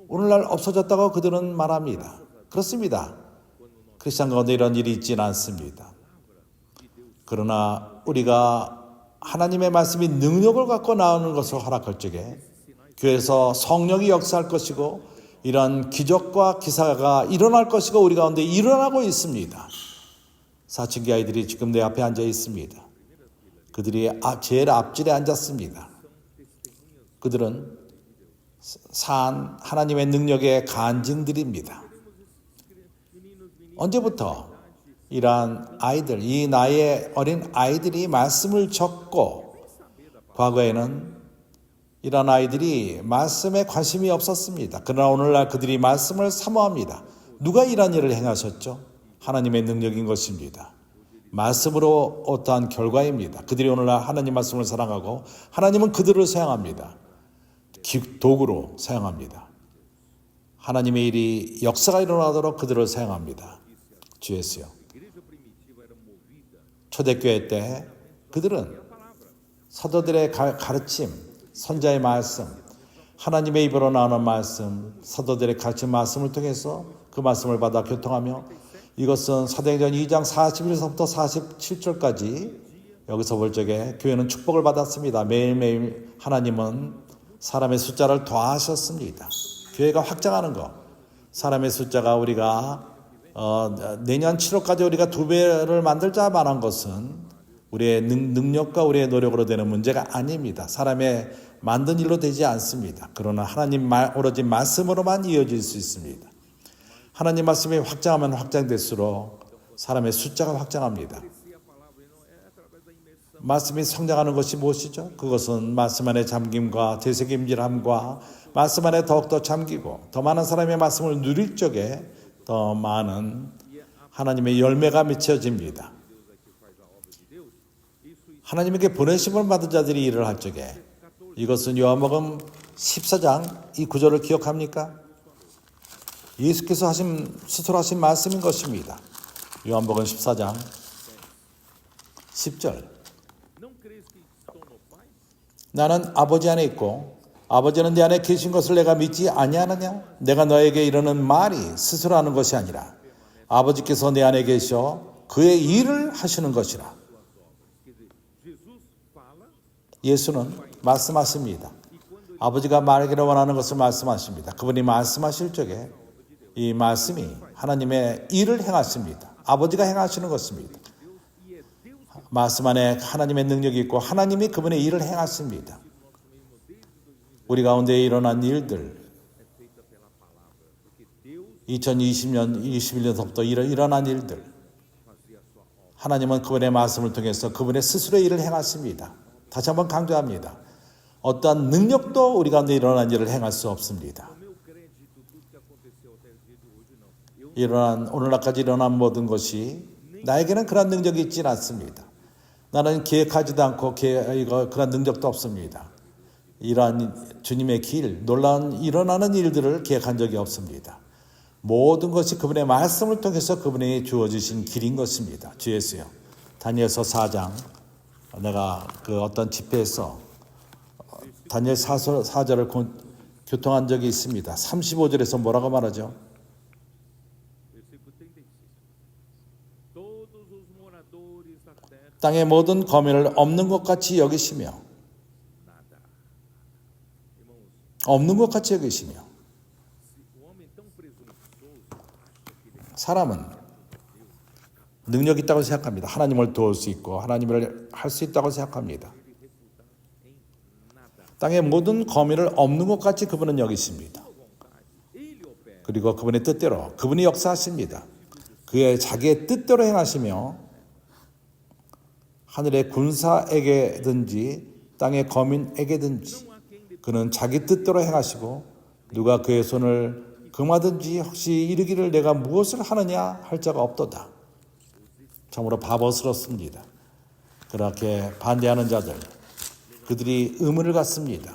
오늘날 없어졌다고 그들은 말합니다. 그렇습니다. 크리스천 가운데 이런 일이 있지는 않습니다. 그러나 우리가 하나님의 말씀이 능력을 갖고 나오는 것을 허락할 적에 교회에서 성령이 역사할 것이고 이런 기적과 기사가 일어날 것이고 우리 가운데 일어나고 있습니다. 사춘기 아이들이 지금 내 앞에 앉아 있습니다. 그들이 제일 앞줄에 앉았습니다. 그들은 산 하나님의 능력의 간증들입니다. 언제부터 이러한 아이들, 이 나이의 어린 아이들이 말씀을 적고 과거에는 이러한 아이들이 말씀에 관심이 없었습니다. 그러나 오늘날 그들이 말씀을 사모합니다. 누가 이러한 일을 행하셨죠? 하나님의 능력인 것입니다. 말씀으로 어떠한 결과입니다. 그들이 오늘날 하나님 말씀을 사랑하고 하나님은 그들을 사용합니다. 도구로 사용합니다. 하나님의 일이 역사가 일어나도록 그들을 사용합니다. 주 예수요. 초대교회 때 그들은 사도들의 가르침, 선자의 말씀, 하나님의 입으로 나오는 말씀, 사도들의 가르침 말씀을 통해서 그 말씀을 받아 교통하며 이것은 사도행전 2장 41절부터 47절까지 여기서 볼 적에 교회는 축복을 받았습니다. 매일매일 하나님은 사람의 숫자를 더하셨습니다. 교회가 확장하는 것, 사람의 숫자가 우리가 내년 7월까지 우리가 2배를 만들자 말한 것은 우리의 능력과 우리의 노력으로 되는 문제가 아닙니다. 사람의 만든 일로 되지 않습니다. 그러나 하나님 오로지 말씀으로만 이어질 수 있습니다. 하나님 말씀이 확장하면 확장될수록 사람의 숫자가 확장합니다. 말씀이 성장하는 것이 무엇이죠? 그것은 말씀 안에 잠김과 되새김질함과 말씀 안에 더욱더 잠기고 더 많은 사람의 말씀을 누릴 적에 더 많은 하나님의 열매가 맺혀집니다. 하나님에게 보내심을 받은 자들이 일을 할 적에 이것은 요한복음 14장 이 구절을 기억합니까? 예수께서 스스로 하신 말씀인 것입니다. 요한복음 14장 10절 나는 아버지 안에 있고 아버지는 내 안에 계신 것을 내가 믿지 아니하느냐? 내가 너에게 이르는 말이 스스로 하는 것이 아니라 아버지께서 내 안에 계셔 그의 일을 하시는 것이라. 예수는 말씀하십니다. 아버지가 말하기를 원하는 것을 말씀하십니다. 그분이 말씀하실 적에 이 말씀이 하나님의 일을 행하십니다. 아버지가 행하시는 것입니다. 말씀 안에 하나님의 능력이 있고 하나님이 그분의 일을 행하십니다. 우리 가운데 일어난 일들 2020년, 21년서부터 일어난 일들 하나님은 그분의 말씀을 통해서 그분의 스스로의 일을 행하십니다. 다시 한번 강조합니다. 어떠한 능력도 우리 가운데 일어난 일을 행할 수 없습니다. 오늘날까지 일어난 모든 것이 나에게는 그런 능력이 있지는 않습니다. 나는 계획하지도 않고 그런 능력도 없습니다. 이러한 주님의 길, 놀라운 일어나는 일들을 계획한 적이 없습니다. 모든 것이 그분의 말씀을 통해서 그분이 주어주신 길인 것입니다. 주 예수요. 다니엘서 4장 내가 그 어떤 집회에서 다니엘 4절을 교통한 적이 있습니다. 35절에서 뭐라고 말하죠? 땅의 모든 거민을 없는 것 같이 여기시며 사람은 능력이 있다고 생각합니다. 하나님을 도울 수 있고 하나님을 할 수 있다고 생각합니다. 땅의 모든 거민을 없는 것 같이 그분은 여기십니다. 그리고 그분의 뜻대로 그분이 역사하십니다. 그의 자기의 뜻대로 행하시며 하늘의 군사에게든지 땅의 거민에게든지 그는 자기 뜻대로 행하시고 누가 그의 손을 금하든지 혹시 이르기를 내가 무엇을 하느냐 할 자가 없도다. 참으로 바보스럽습니다. 그렇게 반대하는 자들 그들이 의문을 갖습니다.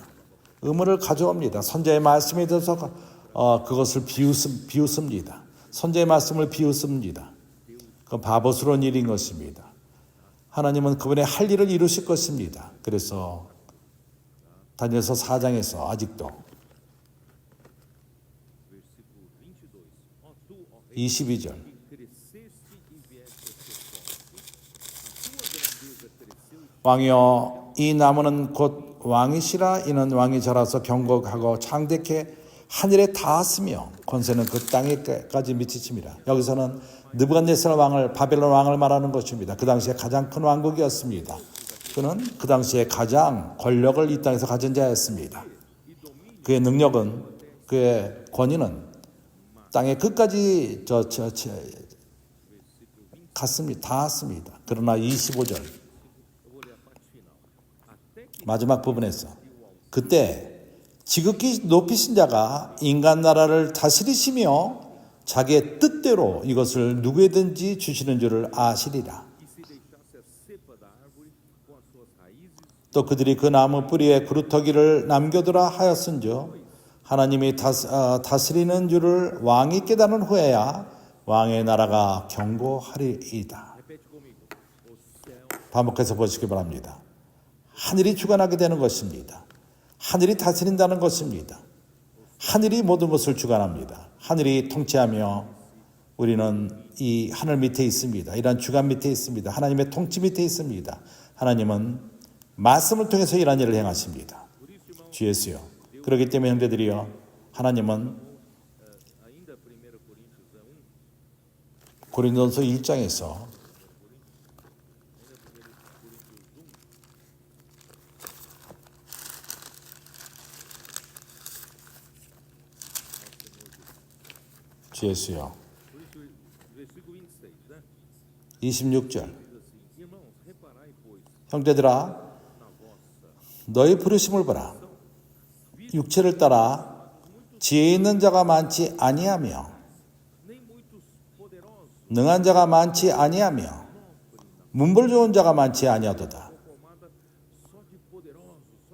의문을 가져옵니다. 선지자의 말씀에 대해서 그것을 비웃습니다. 선지자의 말씀을 비웃습니다. 그건 바보스러운 일인 것입니다. 하나님은 그분의 할 일을 이루실 것입니다. 그래서 다니엘서 4장에서 아직도 22절 왕이여 이 나무는 곧 왕이시라 이는 왕이 자라서 경고하고 창대케 하늘에 닿았으며 권세는 그 땅에까지 미치칩니다. 여기서는 느부갓네살 왕을 바벨론 왕을 말하는 것입니다. 그 당시에 가장 큰 왕국이었습니다. 그는 그 당시에 가장 권력을 이 땅에서 가진 자였습니다. 그의 능력은 그의 권위는 땅의 끝까지 갔습니다. 닿았습니다. 그러나 25절 마지막 부분에서 그때 지극히 높이신 자가 인간 나라를 다스리시며 자기의 뜻대로 이것을 누구에든지 주시는 줄을 아시리라. 또 그들이 그 나무 뿌리에 구루터기를 남겨두라 하였은즉 하나님이 다스리는 줄을 왕이 깨달은 후에야 왕의 나라가 견고하리이다. 반복해서 보시기 바랍니다. 하늘이 주관하게 되는 것입니다. 하늘이 다스린다는 것입니다. 하늘이 모든 것을 주관합니다. 하늘이 통치하며 우리는 이 하늘 밑에 있습니다. 이러한 주관 밑에 있습니다. 하나님의 통치 밑에 있습니다. 하나님은 말씀을 통해서 이러한 일을 행하십니다. 주 예수요. 그렇기 때문에 형제들이여 하나님은 고린도서 1장에서 주 예수요 26절 형제들아 너희 부르심을 보라. 육체를 따라 지혜 있는 자가 많지 아니하며 능한 자가 많지 아니하며 문벌 좋은 자가 많지 아니하도다.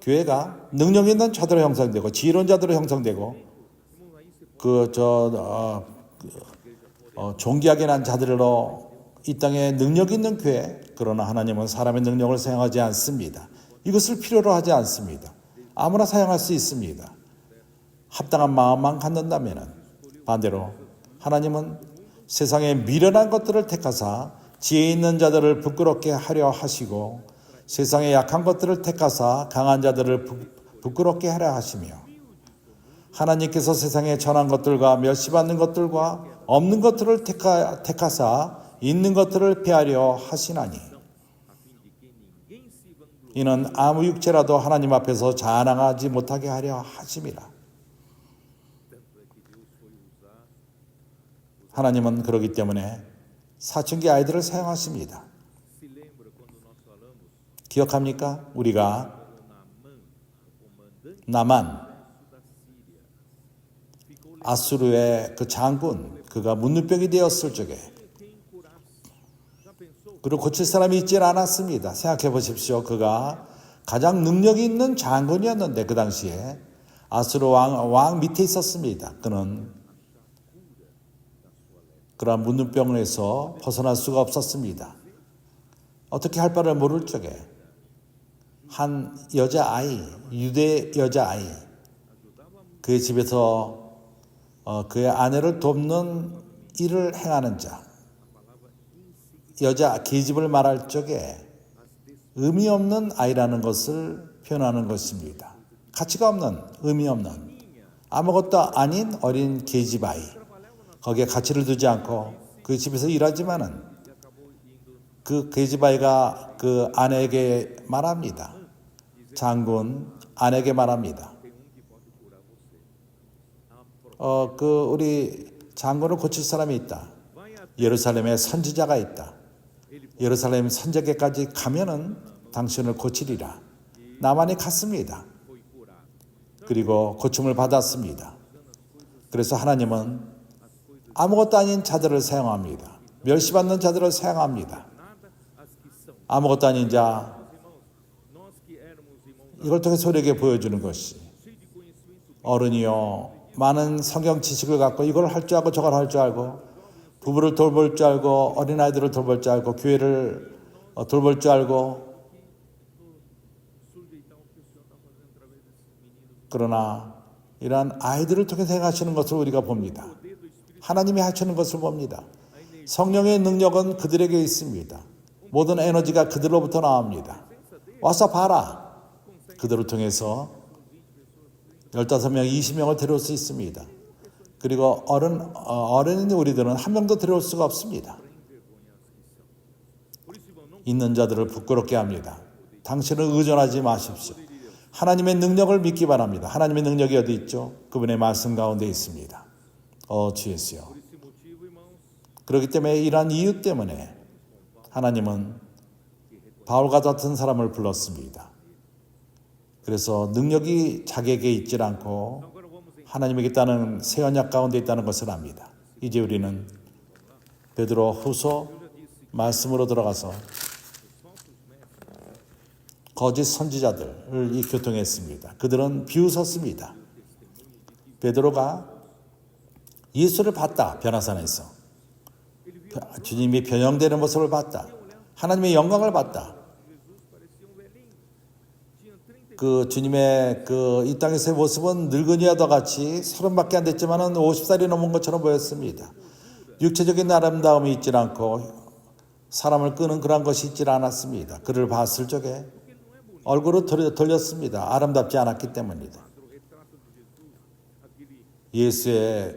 교회가 능력 있는 자들로 형성되고 지혜로운 자들로 형성되고 존귀하게 난 자들로 이 땅에 능력 있는 교회. 그러나 하나님은 사람의 능력을 사용하지 않습니다. 이것을 필요로 하지 않습니다. 아무나 사용할 수 있습니다. 합당한 마음만 갖는다면 반대로 하나님은 세상의 미련한 것들을 택하사 지혜 있는 자들을 부끄럽게 하려 하시고 세상의 약한 것들을 택하사 강한 자들을 부끄럽게 하려 하시며 하나님께서 세상에 전한 것들과 멸시받는 것들과 없는 것들을 택하사 있는 것들을 폐하려 하시나니 이는 아무 육체라도 하나님 앞에서 자랑하지 못하게 하려 하심이라. 하나님은 그러기 때문에 사춘기 아이들을 사용하십니다. 기억합니까? 우리가 나만 아수르의 그 장군, 그가 문둥병이 되었을 적에 그를 고칠 사람이 있지 않았습니다. 생각해 보십시오. 그가 가장 능력이 있는 장군이었는데 그 당시에 아수르 왕 밑에 있었습니다. 그는 그러한 문둥병에서 벗어날 수가 없었습니다. 어떻게 할 바를 모를 적에 한 여자아이, 유대 여자아이, 그의 집에서 그의 아내를 돕는 일을 행하는 자, 여자 계집을 말할 적에 의미 없는 아이라는 것을 표현하는 것입니다. 가치가 없는, 의미 없는, 아무것도 아닌 어린 계집 아이. 거기에 가치를 두지 않고 그 집에서 일하지만은 그 계집 아이가 그 아내에게 말합니다. 장군 아내에게 말합니다. 우리 장군을 고칠 사람이 있다. 예루살렘에 선지자가 있다. 예루살렘 선지자께까지 가면은 당신을 고치리라. 나만이 갔습니다. 그리고 고침을 받았습니다. 그래서 하나님은 아무것도 아닌 자들을 사용합니다. 멸시받는 자들을 사용합니다. 아무것도 아닌 자, 이걸 통해서 우리에게 보여주는 것이 어른이요 많은 성경 지식을 갖고 이걸 할 줄 알고 저걸 할 줄 알고 부부를 돌볼 줄 알고 어린아이들을 돌볼 줄 알고 교회를 돌볼 줄 알고 그러나 이러한 아이들을 통해서 행하시는 것을 우리가 봅니다. 하나님이 하시는 것을 봅니다. 성령의 능력은 그들에게 있습니다. 모든 에너지가 그들로부터 나옵니다. 와서 봐라. 그들을 통해서 15명, 20명을 데려올 수 있습니다. 그리고 어른인 우리들은 한 명도 데려올 수가 없습니다. 있는 자들을 부끄럽게 합니다. 당신을 의존하지 마십시오. 하나님의 능력을 믿기 바랍니다. 하나님의 능력이 어디 있죠? 그분의 말씀 가운데 있습니다. 주 예수여. 그렇기 때문에 이러한 이유 때문에 하나님은 바울과 같은 사람을 불렀습니다. 그래서 능력이 자기에게 있지 않고 하나님에게 있다는 새 언약 가운데 있다는 것을 압니다. 이제 우리는 베드로 후서 말씀으로 들어가서 거짓 선지자들을 이 교통했습니다. 그들은 비웃었습니다. 베드로가 예수를 봤다. 변화산에서 주님이 변형되는 모습을 봤다. 하나님의 영광을 봤다. 그 주님의 이 땅에서의 모습은 늙은이와도 같이 30밖에 안 됐지만은 50살이 넘은 것처럼 보였습니다. 육체적인 아름다움이 있지 않고 사람을 끄는 그런 것이 있지 않았습니다. 그를 봤을 적에 얼굴을 돌렸습니다. 아름답지 않았기 때문입니다. 예수에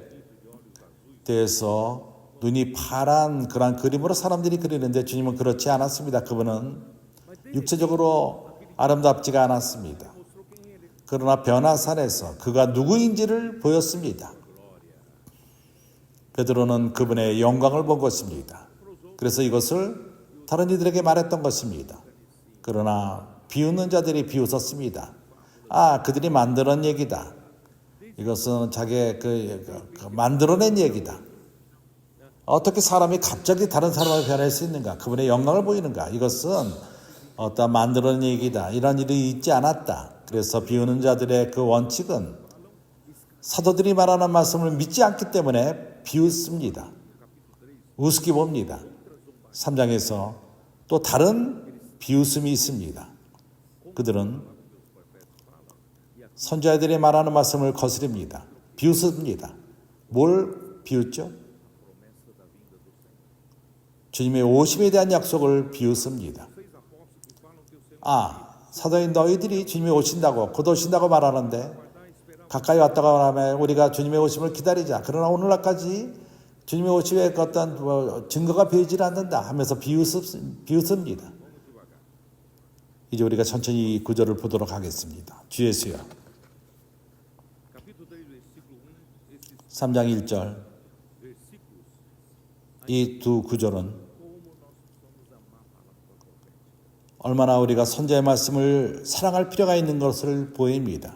대해서 눈이 파란 그런 그림으로 사람들이 그리는데 주님은 그렇지 않았습니다. 그분은 육체적으로 아름답지가 않았습니다. 그러나 변화산에서 그가 누구인지를 보였습니다. 베드로는 그분의 영광을 본 것입니다. 그래서 이것을 다른 이들에게 말했던 것입니다. 그러나 비웃는 자들이 비웃었습니다. 그들이 만들어낸 얘기다. 이것은 자기의 만들어낸 얘기다. 어떻게 사람이 갑자기 다른 사람을 변할 수 있는가? 그분의 영광을 보이는가? 이것은 어떤 만들어낸 얘기다. 이런 일이 있지 않았다. 그래서 비우는 자들의 그 원칙은 사도들이 말하는 말씀을 믿지 않기 때문에 비웃습니다. 우습게 봅니다. 3장에서 또 다른 비웃음이 있습니다. 그들은 선지자들이 말하는 말씀을 거스립니다. 비웃습니다. 뭘 비웃죠? 주님의 오심에 대한 약속을 비웃습니다. 사도인 너희들이 주님이 오신다고 곧 오신다고 말하는데 가까이 왔다고 말하면 우리가 주님의 오심을 기다리자. 그러나 오늘날까지 주님의 오심에 어떤 증거가 보이질 않는다 하면서 비웃습니다. 이제 우리가 천천히 이 구절을 보도록 하겠습니다. 주 예수여. 3장 1절 이 두 구절은 얼마나 우리가 선지자의 말씀을 사랑할 필요가 있는 것을 보입니다.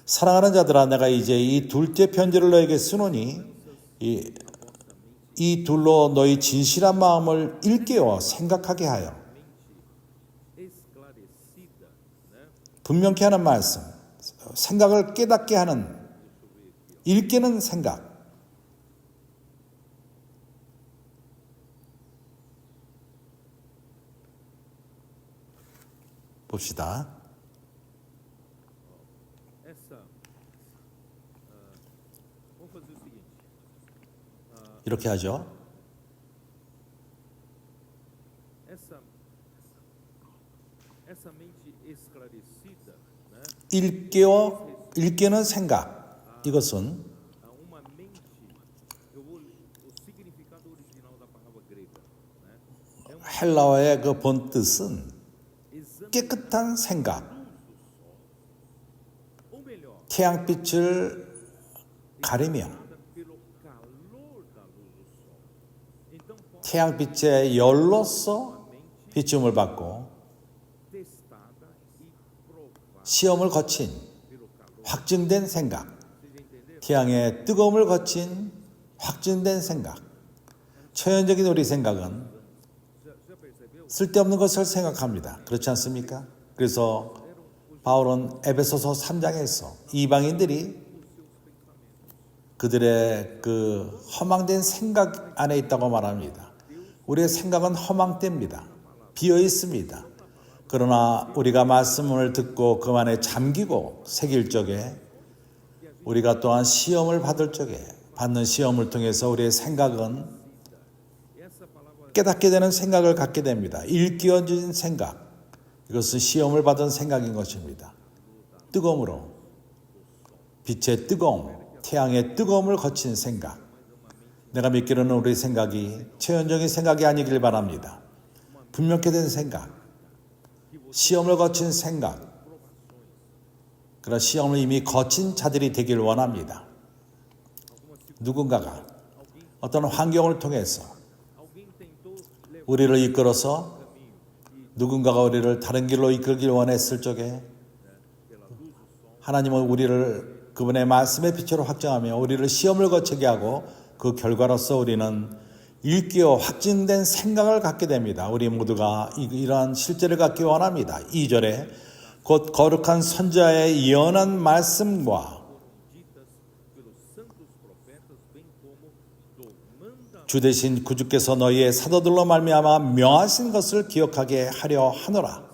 사랑하는 자들아, 내가 이제 이 둘째 편지를 너에게 쓰노니 이 둘로 너희 진실한 마음을 일깨워 생각하게 하여 분명케 하는 말씀, 생각을 깨닫게 하는 일깨는 생각. 봅시다. 이렇게 하죠. 일깨는 생각. 이것은 헬라어의 그 본뜻은 깨끗한 생각, 태양빛을 가리며 태양빛의 열로서 비춤을 받고 시험을 거친 확증된 생각, 태양의 뜨거움을 거친 확증된 생각. 초연적인 우리 생각은 쓸데없는 것을 생각합니다. 그렇지 않습니까? 그래서 바울은 에베소서 3장에서 이방인들이 그들의 그 허망된 생각 안에 있다고 말합니다. 우리의 생각은 허망됩니다. 비어 있습니다. 그러나 우리가 말씀을 듣고 그 안에 잠기고 새길 적에 우리가 또한 시험을 받을 적에 받는 시험을 통해서 우리의 생각은 깨닫게 되는 생각을 갖게 됩니다. 일깨워진 생각. 이것은 시험을 받은 생각인 것입니다. 뜨거움으로 빛의 뜨거움, 태양의 뜨거움을 거친 생각. 내가 믿기로는 우리 생각이 초연적인 생각이 아니길 바랍니다. 분명케 된 생각, 시험을 거친 생각, 그런 시험을 이미 거친 자들이 되길 원합니다. 누군가가 어떤 환경을 통해서 우리를 이끌어서 누군가가 우리를 다른 길로 이끌길 원했을 적에 하나님은 우리를 그분의 말씀의 빛으로 확정하며 우리를 시험을 거치게 하고 그 결과로서 우리는 일깨워 확진된 생각을 갖게 됩니다. 우리 모두가 이러한 실제를 갖기 원합니다. 2절에 곧 거룩한 선지자의 예언한 말씀과 주 대신 구주께서 너희의 사도들로 말미암아 명하신 것을 기억하게 하려 하노라.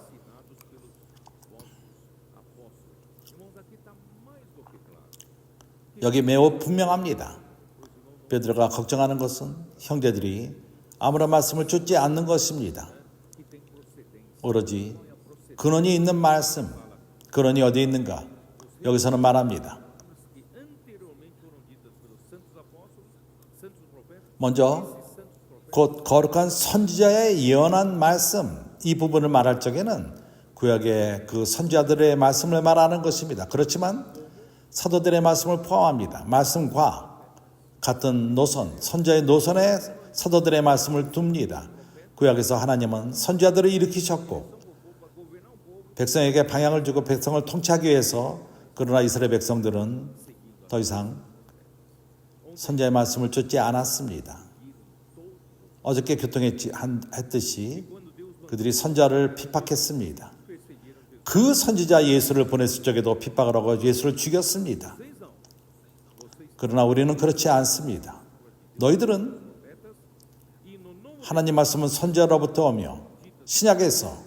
여기 매우 분명합니다. 베드로가 걱정하는 것은 형제들이 아무런 말씀을 쫓지 않는 것입니다. 오로지 근원이 있는 말씀, 근원이 어디 있는가? 여기서는 말합니다. 먼저 곧 거룩한 선지자의 예언한 말씀, 이 부분을 말할 적에는 구약의 그 선지자들의 말씀을 말하는 것입니다. 그렇지만 사도들의 말씀을 포함합니다. 말씀과 같은 노선, 선지자의 노선에 사도들의 말씀을 둡니다. 구약에서 하나님은 선지자들을 일으키셨고 백성에게 방향을 주고 백성을 통치하기 위해서, 그러나 이스라엘 백성들은 더 이상 선지자의 말씀을 쫓지 않았습니다. 어저께 교통했듯이 그들이 선지자를 핍박했습니다. 그 선지자 예수를 보냈을 적에도 핍박을 하고 예수를 죽였습니다. 그러나 우리는 그렇지 않습니다. 너희들은 하나님 말씀은 선지자로부터 오며 신약에서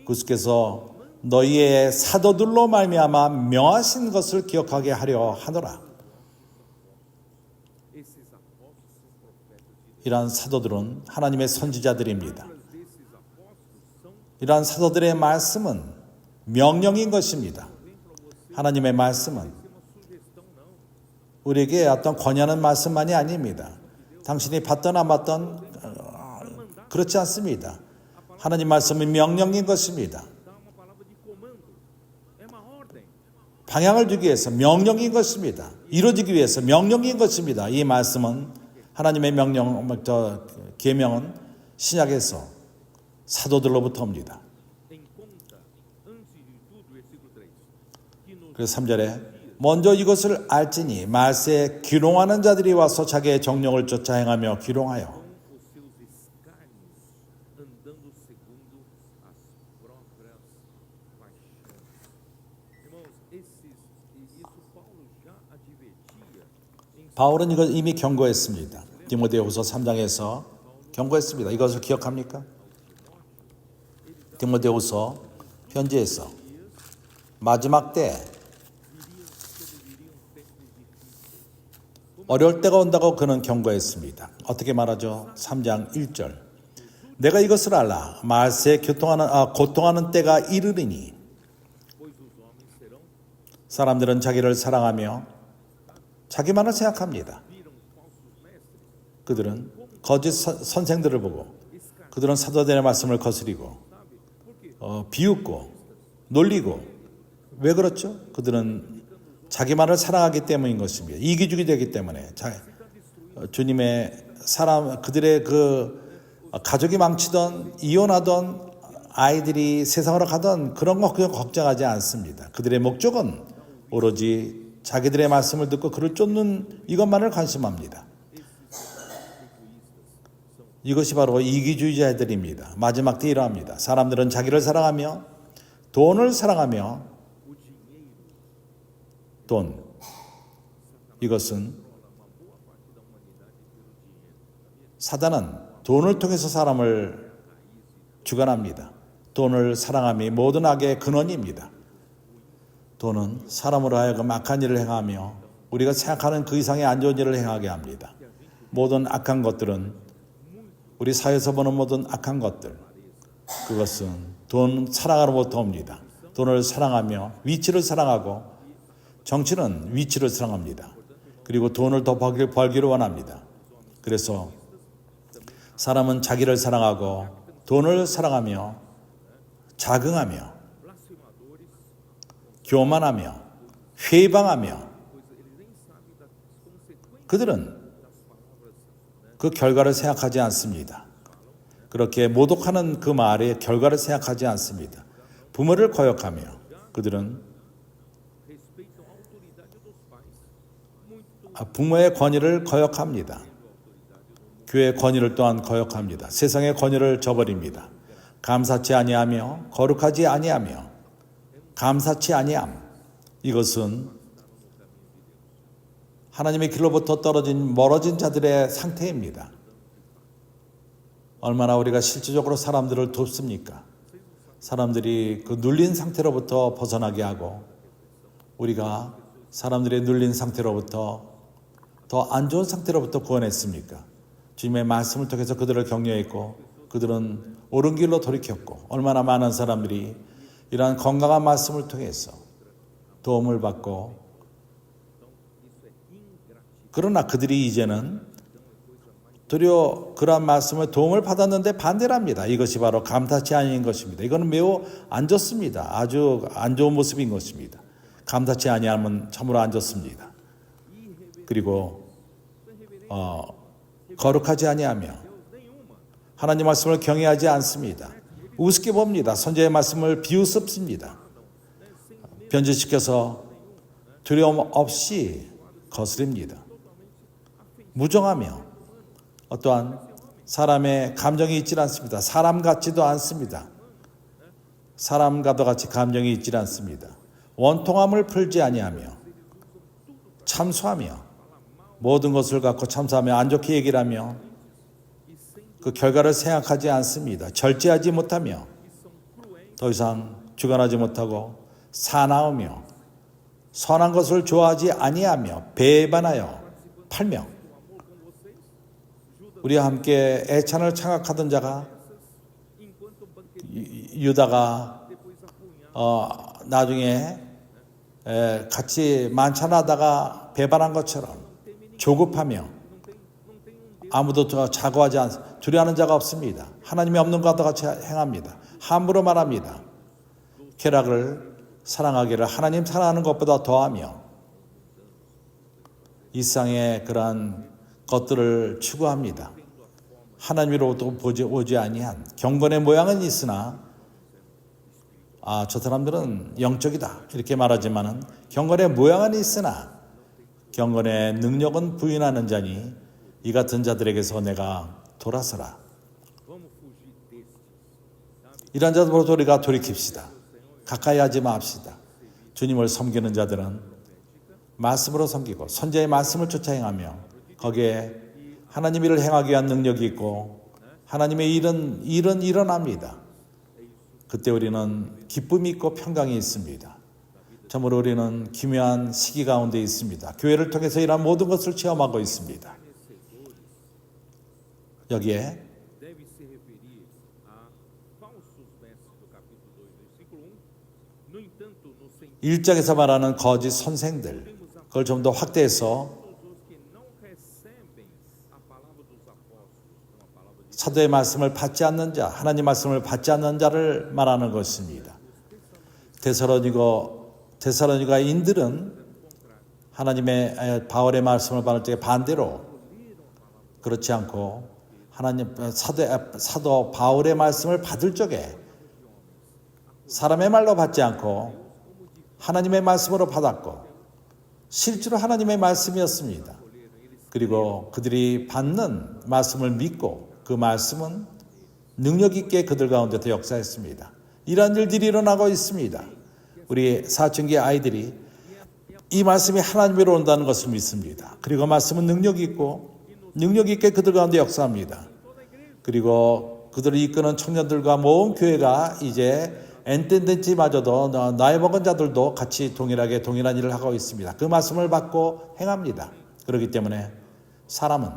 그리스도께서 너희의 사도들로 말미암아 명하신 것을 기억하게 하려 하노라. 이러한 사도들은 하나님의 선지자들입니다. 이러한 사도들의 말씀은 명령인 것입니다. 하나님의 말씀은 우리에게 어떤 권유하는 말씀만이 아닙니다. 당신이 받던 안 받던 그렇지 않습니다. 하나님 말씀은 명령인 것입니다. 방향을 주기 위해서 명령인 것입니다. 이루어지기 위해서 명령인 것입니다. 이 말씀은 하나님의 계명은 신약에서 사도들로부터 옵니다. 그래서 3절에 먼저 이것을 알지니 말세에 기롱하는 자들이 와서 자기의 정욕을 쫓아 행하며 기롱하여 바울은 이걸 이미 경고했습니다. 디모데후서 3장에서 경고했습니다. 이것을 기억합니까? 디모데후서 편지에서 마지막 때 어려울 때가 온다고 그는 경고했습니다. 어떻게 말하죠? 3장 1절 내가 이것을 알라 말세에 고통하는 때가 이르리니 사람들은 자기를 사랑하며 자기만을 생각합니다. 그들은 거짓 선생들을 보고 그들은 사도들의 말씀을 거스리고 비웃고 놀리고 왜 그렇죠? 그들은 자기만을 사랑하기 때문인 것입니다. 이기주기 되기 때문에 주님의 그들의 그 가족이 망치던 이혼하던 아이들이 세상으로 가던 그런 거 그냥 걱정하지 않습니다. 그들의 목적은 오로지 자기들의 말씀을 듣고 그를 쫓는 이것만을 관심합니다. 이것이 바로 이기주의자들입니다. 마지막 때 이러합니다. 사람들은 자기를 사랑하며 돈을 사랑하며 돈 이것은 사단은 돈을 통해서 사람을 주관합니다. 돈을 사랑함이 모든 악의 근원입니다. 돈은 사람으로 하여금 악한 일을 행하며 우리가 생각하는 그 이상의 안 좋은 일을 행하게 합니다. 모든 악한 것들은 우리 사회에서 보는 모든 악한 것들 그것은 돈 사랑으로부터 옵니다. 돈을 사랑하며 위치를 사랑하고 정치는 위치를 사랑합니다. 그리고 돈을 더 벌기를 원합니다. 그래서 사람은 자기를 사랑하고 돈을 사랑하며 자긍하며 교만하며 회방하며 그들은 그 결과를 생각하지 않습니다. 그렇게 모독하는 그 말의 결과를 생각하지 않습니다. 부모를 거역하며 그들은 부모의 권위를 거역합니다. 교회의 권위를 또한 거역합니다. 세상의 권위를 저버립니다. 감사치 아니하며 거룩하지 아니하며 감사치 아니함 이것은 하나님의 길로부터 멀어진 자들의 상태입니다. 얼마나 우리가 실질적으로 사람들을 돕습니까? 사람들이 그 눌린 상태로부터 벗어나게 하고 우리가 사람들의 눌린 상태로부터 더 안 좋은 상태로부터 구원했습니까? 주님의 말씀을 통해서 그들을 격려했고 그들은 옳은 길로 돌이켰고 얼마나 많은 사람들이 이러한 건강한 말씀을 통해서 도움을 받고 그러나 그들이 이제는 도리어 그러한 말씀을 도움을 받았는데 반대를 합니다. 이것이 바로 감사치 아닌 것입니다. 이거는 매우 안 좋습니다. 아주 안 좋은 모습인 것입니다. 감사치 아니하면 참으로 안 좋습니다. 그리고 거룩하지 아니하며 하나님 말씀을 경외하지 않습니다. 우습게 봅니다. 선지자의 말씀을 비우습습니다. 변질시켜서 두려움 없이 거스립니다. 무정하며 어떠한 사람의 감정이 있지 않습니다. 사람 같지도 않습니다. 사람과도 같이 감정이 있지 않습니다. 원통함을 풀지 아니하며 참소하며 모든 것을 갖고 참소하며 안 좋게 얘기를 하며 그 결과를 생각하지 않습니다. 절제하지 못하며 더 이상 주관하지 못하고 사나우며 선한 것을 좋아하지 아니하며 배반하여 팔며 우리와 함께 애찬을 창악하던 자가 유다가 나중에 같이 만찬하다가 배반한 것처럼 조급하며 아무도 자고하지 않습니다. 두려워하는 자가 없습니다. 하나님이 없는 것과 같이 행합니다. 함부로 말합니다. 쾌락을 사랑하기를 하나님 사랑하는 것보다 더하며 이 세상의 그러한 것들을 추구합니다. 하나님으로부터 오지 아니한 경건의 모양은 있으나 저 사람들은 영적이다 이렇게 말하지만은 경건의 모양은 있으나 경건의 능력은 부인하는 자니 이 같은 자들에게서 내가 돌아서라. 이런 자들로부터 우리가 돌이킵시다. 가까이 하지 맙시다. 주님을 섬기는 자들은 말씀으로 섬기고 선지자의 말씀을 쫓아 행하며 거기에 하나님의 일을 행하기 위한 능력이 있고 하나님의 일은 일어납니다. 그때 우리는 기쁨이 있고 평강이 있습니다. 참으로 우리는 기묘한 시기 가운데 있습니다. 교회를 통해서 이러한 모든 것을 체험하고 있습니다. 여기에 1장에서 말하는 거짓 선생들 그걸 좀 더 확대해서 사도의 말씀을 받지 않는 자, 하나님 말씀을 받지 않는 자를 말하는 것입니다. 데살로니가인들은 하나님의 바울의 말씀을 받을 때 반대로 그렇지 않고 하나님 사도 바울의 말씀을 받을 적에 사람의 말로 받지 않고 하나님의 말씀으로 받았고 실제로 하나님의 말씀이었습니다. 그리고 그들이 받는 말씀을 믿고 그 말씀은 능력 있게 그들 가운데서 역사했습니다. 이러한 일들이 일어나고 있습니다. 우리 사춘기 아이들이 이 말씀이 하나님으로 온다는 것을 믿습니다. 그리고 말씀은 능력 있게 그들 가운데 역사합니다. 그리고 그들을 이끄는 청년들과 모은 교회가 이제 엔텐덴치마저도 나이 먹은 자들도 같이 동일한 일을 하고 있습니다. 그 말씀을 받고 행합니다. 그렇기 때문에 사람은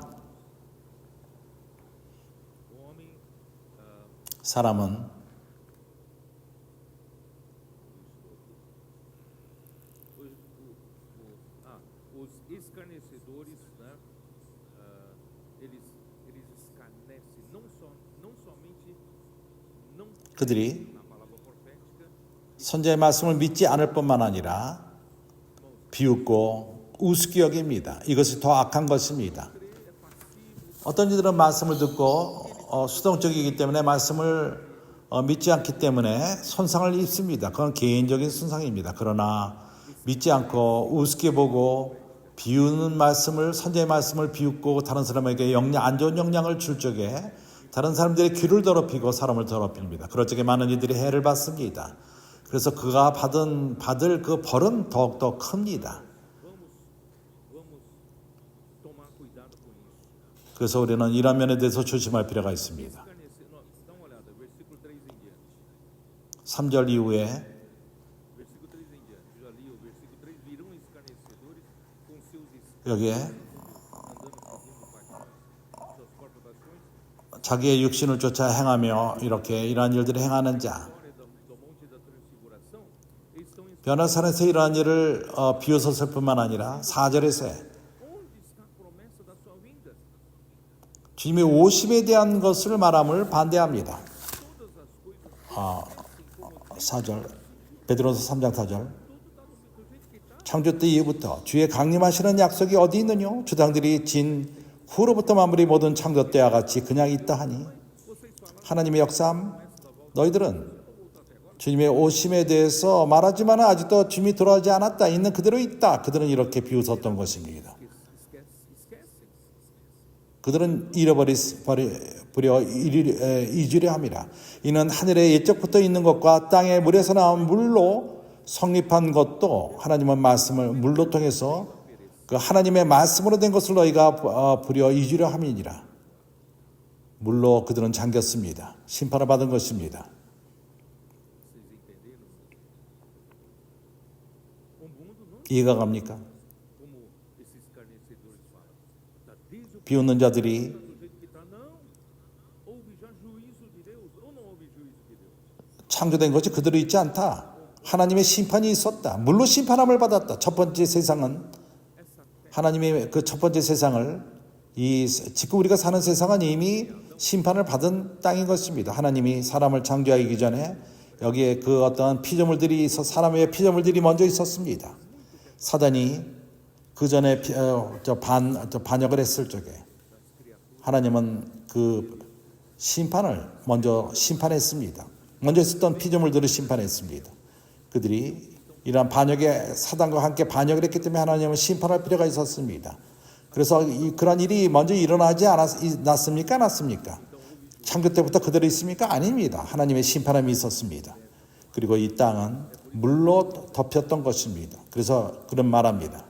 그들이 선지자의 말씀을 믿지 않을 뿐만 아니라 비웃고 우습게 여깁니다. 이것이 더 악한 것입니다. 어떤 이들은 말씀을 듣고 수동적이기 때문에 말씀을 믿지 않기 때문에 손상을 입습니다. 그건 개인적인 손상입니다. 그러나 믿지 않고 우습게 보고 비우는 말씀을 선지자의 말씀을 비웃고 다른 사람에게 안 좋은 영향을 줄 적에 다른 사람들의 귀를 더럽히고 사람을 더럽힙니다. 그럴 적에 많은 이들이 해를 받습니다. 그래서 그가 받을 그 벌은 더욱더 큽니다. 그래서 우리는 이런 면에 대해서 조심할 필요가 있습니다. 3절 이후에 여기에 자기의 육신을 쫓아 행하며 이러한 일들을 행하는 자 변화산에서 이러한 일을 비웃었을 뿐만 아니라 4절에서 주님의 오심에 대한 것을 말함을 반대합니다. 4절 베드로서 3장 4절 창조 때 이후부터 주의 강림하시는 약속이 어디 있느뇨? 주당들이 진 후로부터 만물이 모든 창조 때와 같이 그냥 있다 하니 하나님의 역사함 너희들은 주님의 오심에 대해서 말하지만 아직도 주님이 돌아오지 않았다. 있는 그대로 있다. 그들은 이렇게 비웃었던 것입니다. 그들은 잃어버려 잊으려 함이라. 이는 하늘에 옛적부터 있는 것과 땅의 물에서 나온 물로 성립한 것도 하나님의 말씀을 물로 통해서 그 하나님의 말씀으로 된 것을 너희가 부려 잊으려 함이니라. 물로 그들은 잠겼습니다. 심판을 받은 것입니다. 이해가 갑니까? 비웃는 자들이 창조된 것이 그대로 있지 않다. 하나님의 심판이 있었다. 물로 심판함을 받았다. 첫 번째 세상은 하나님의 그 첫 번째 세상을 지금 우리가 사는 세상은 이미 심판을 받은 땅인 것입니다. 하나님이 사람을 창조하기 전에 여기에 그 어떠한 피조물들이 사람의 피조물들이 먼저 있었습니다. 사단이 그 전에 반역을 했을 적에 하나님은 그 심판을 먼저 심판했습니다. 먼저 있었던 피조물들을 심판했습니다. 그들이 이러한 반역에 사단과 함께 반역을 했기 때문에 하나님은 심판할 필요가 있었습니다. 그래서 그런 일이 먼저 일어나지 않았습니까? 않았습니까? 창조 때부터 그대로 있습니까? 아닙니다. 하나님의 심판함이 있었습니다. 그리고 이 땅은 물로 덮였던 것입니다. 그래서 그런 말합니다.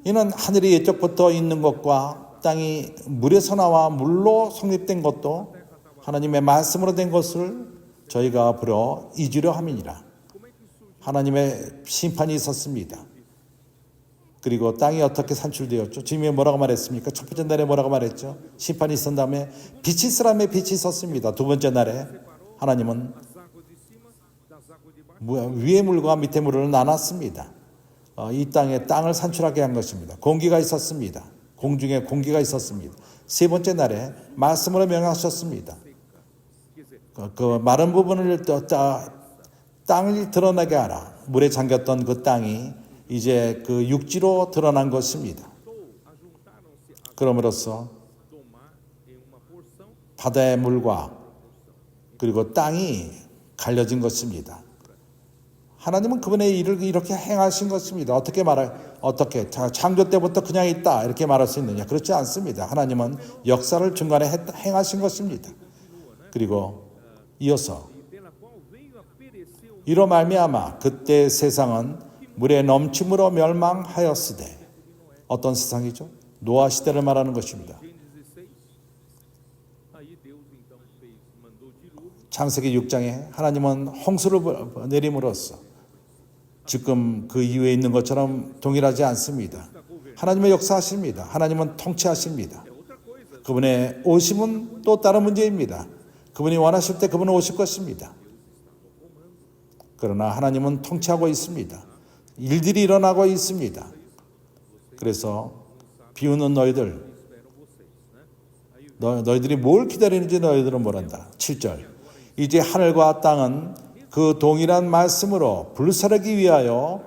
이는 하늘이 옛적부터 있는 것과 땅이 물에서 나와 물로 성립된 것도 하나님의 말씀으로 된 것을 저희가 보려 잊으려 함이니라. 하나님의 심판이 있었습니다. 그리고 땅이 어떻게 산출되었죠? 주님이 뭐라고 말했습니까? 첫 번째 날에 뭐라고 말했죠? 심판이 있었던 다음에 빛이 있으라며 빛이 있었습니다. 두 번째 날에 하나님은 위의 물과 밑의 물을 나눴습니다. 이 땅에 땅을 산출하게 한 것입니다. 공기가 있었습니다. 공중에 공기가 있었습니다. 세 번째 날에 말씀으로 명하셨습니다. 그 마른 부분을 땅을 드러나게 하라. 물에 잠겼던 그 땅이 이제 그 육지로 드러난 것입니다. 그럼으로써 바다의 물과 그리고 땅이 갈려진 것입니다. 하나님은 그분의 일을 이렇게 행하신 것입니다. 어떻게 창조 때부터 그냥 있다 이렇게 말할 수 있느냐? 그렇지 않습니다. 하나님은 역사를 중간에 행하신 것입니다. 그리고 이어서 이로 말미암아 그때 세상은 물의 넘침으로 멸망하였으되 어떤 세상이죠? 노아 시대를 말하는 것입니다. 창세기 6장에 하나님은 홍수를 내림으로써 지금 그 이후에 있는 것처럼 동일하지 않습니다. 하나님의 역사하십니다. 하나님은 통치하십니다. 그분의 오심은 또 다른 문제입니다. 그분이 원하실 때 그분은 오실 것입니다. 그러나 하나님은 통치하고 있습니다. 일들이 일어나고 있습니다. 그래서 비우는 너희들이 뭘 기다리는지 너희들은 모른다. 7절 이제 하늘과 땅은 그 동일한 말씀으로 불사르기 위하여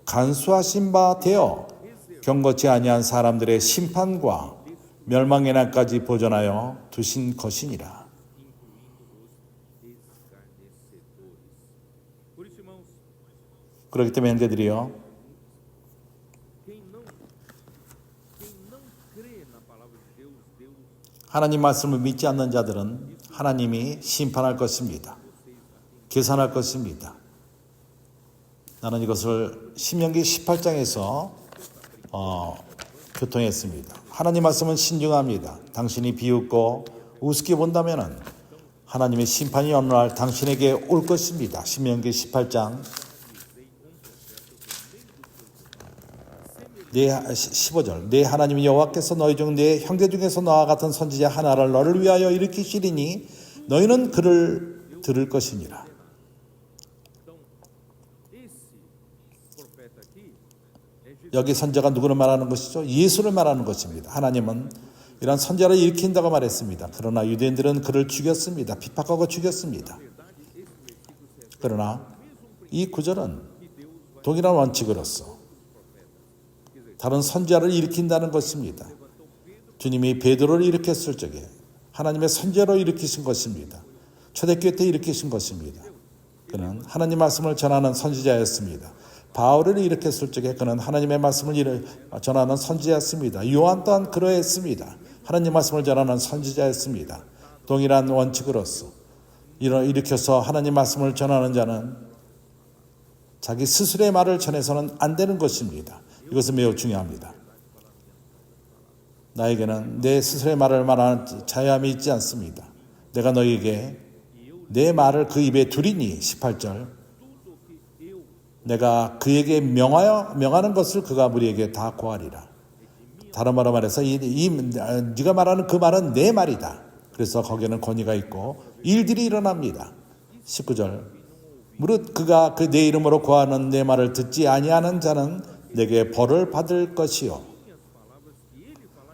간수하신 바 되어 경고치 아니한 사람들의 심판과 멸망의 날까지 보존하여 두신 것이니라. 그렇기 때문에 형제들이요, 하나님 말씀을 믿지 않는 자들은 하나님이 심판할 것입니다. 계산할 것입니다. 나는 이것을 신명기 18장에서 교통했습니다. 하나님 말씀은 신중합니다. 당신이 비웃고 우습게 본다면 하나님의 심판이 어느 날 당신에게 올 것입니다. 신명기 18장 15절 내 하나님 여호와께서 너희 중 내 형제 중에서 너와 같은 선지자 하나를 너를 위하여 일으키시리니 너희는 그를 들을 것이니라. 여기 선지자가 누구를 말하는 것이죠? 예수를 말하는 것입니다. 하나님은 이런 선지자를 일으킨다고 말했습니다. 그러나 유대인들은 그를 죽였습니다. 핍박하고 죽였습니다. 그러나 이 구절은 동일한 원칙으로서 다른 선지자를 일으킨다는 것입니다. 주님이 베드로를 일으켰을 적에 하나님의 선지자로 일으키신 것입니다. 초대교회 때 일으키신 것입니다. 그는 하나님 말씀을 전하는 선지자였습니다. 바울을 일으켰을 적에 그는 하나님의 말씀을 전하는 선지자였습니다. 요한 또한 그러했습니다. 하나님 말씀을 전하는 선지자였습니다. 동일한 원칙으로서 일으켜서 하나님 말씀을 전하는 자는 자기 스스로의 말을 전해서는 안 되는 것입니다. 이것은 매우 중요합니다. 나에게는 내 스스로의 말을 말하는 자유함이 있지 않습니다. 내가 너희에게 내 말을 그 입에 두리니 18절 내가 그에게 명하는 것을 그가 우리에게 다 고하리라. 다른 말로 말해서 네가 말하는 그 말은 내 말이다. 그래서 거기에는 권위가 있고 일들이 일어납니다. 19절 무릇 그가 그 내 이름으로 고하는 내 말을 듣지 아니하는 자는 내게 벌을 받을 것이요.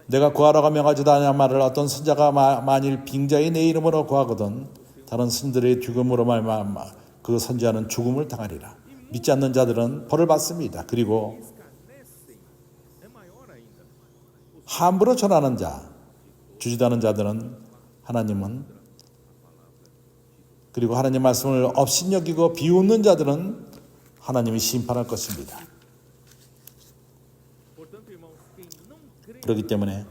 내가 고하라고 명하지도 아니한 말을 어떤 선자가 만일 빙자히 내 이름으로 고하거든 다른 신들의 죽음으로 말미암아 그 선지자는 죽음을 당하리라. 믿지 않는 자들은 벌을 받습니다. 그리고 함부로 전하는 자, 주지도 않은 자들은 그리고 하나님 말씀을 업신여기고 비웃는 자들은 하나님이 심판할 것입니다. 그렇기 때문에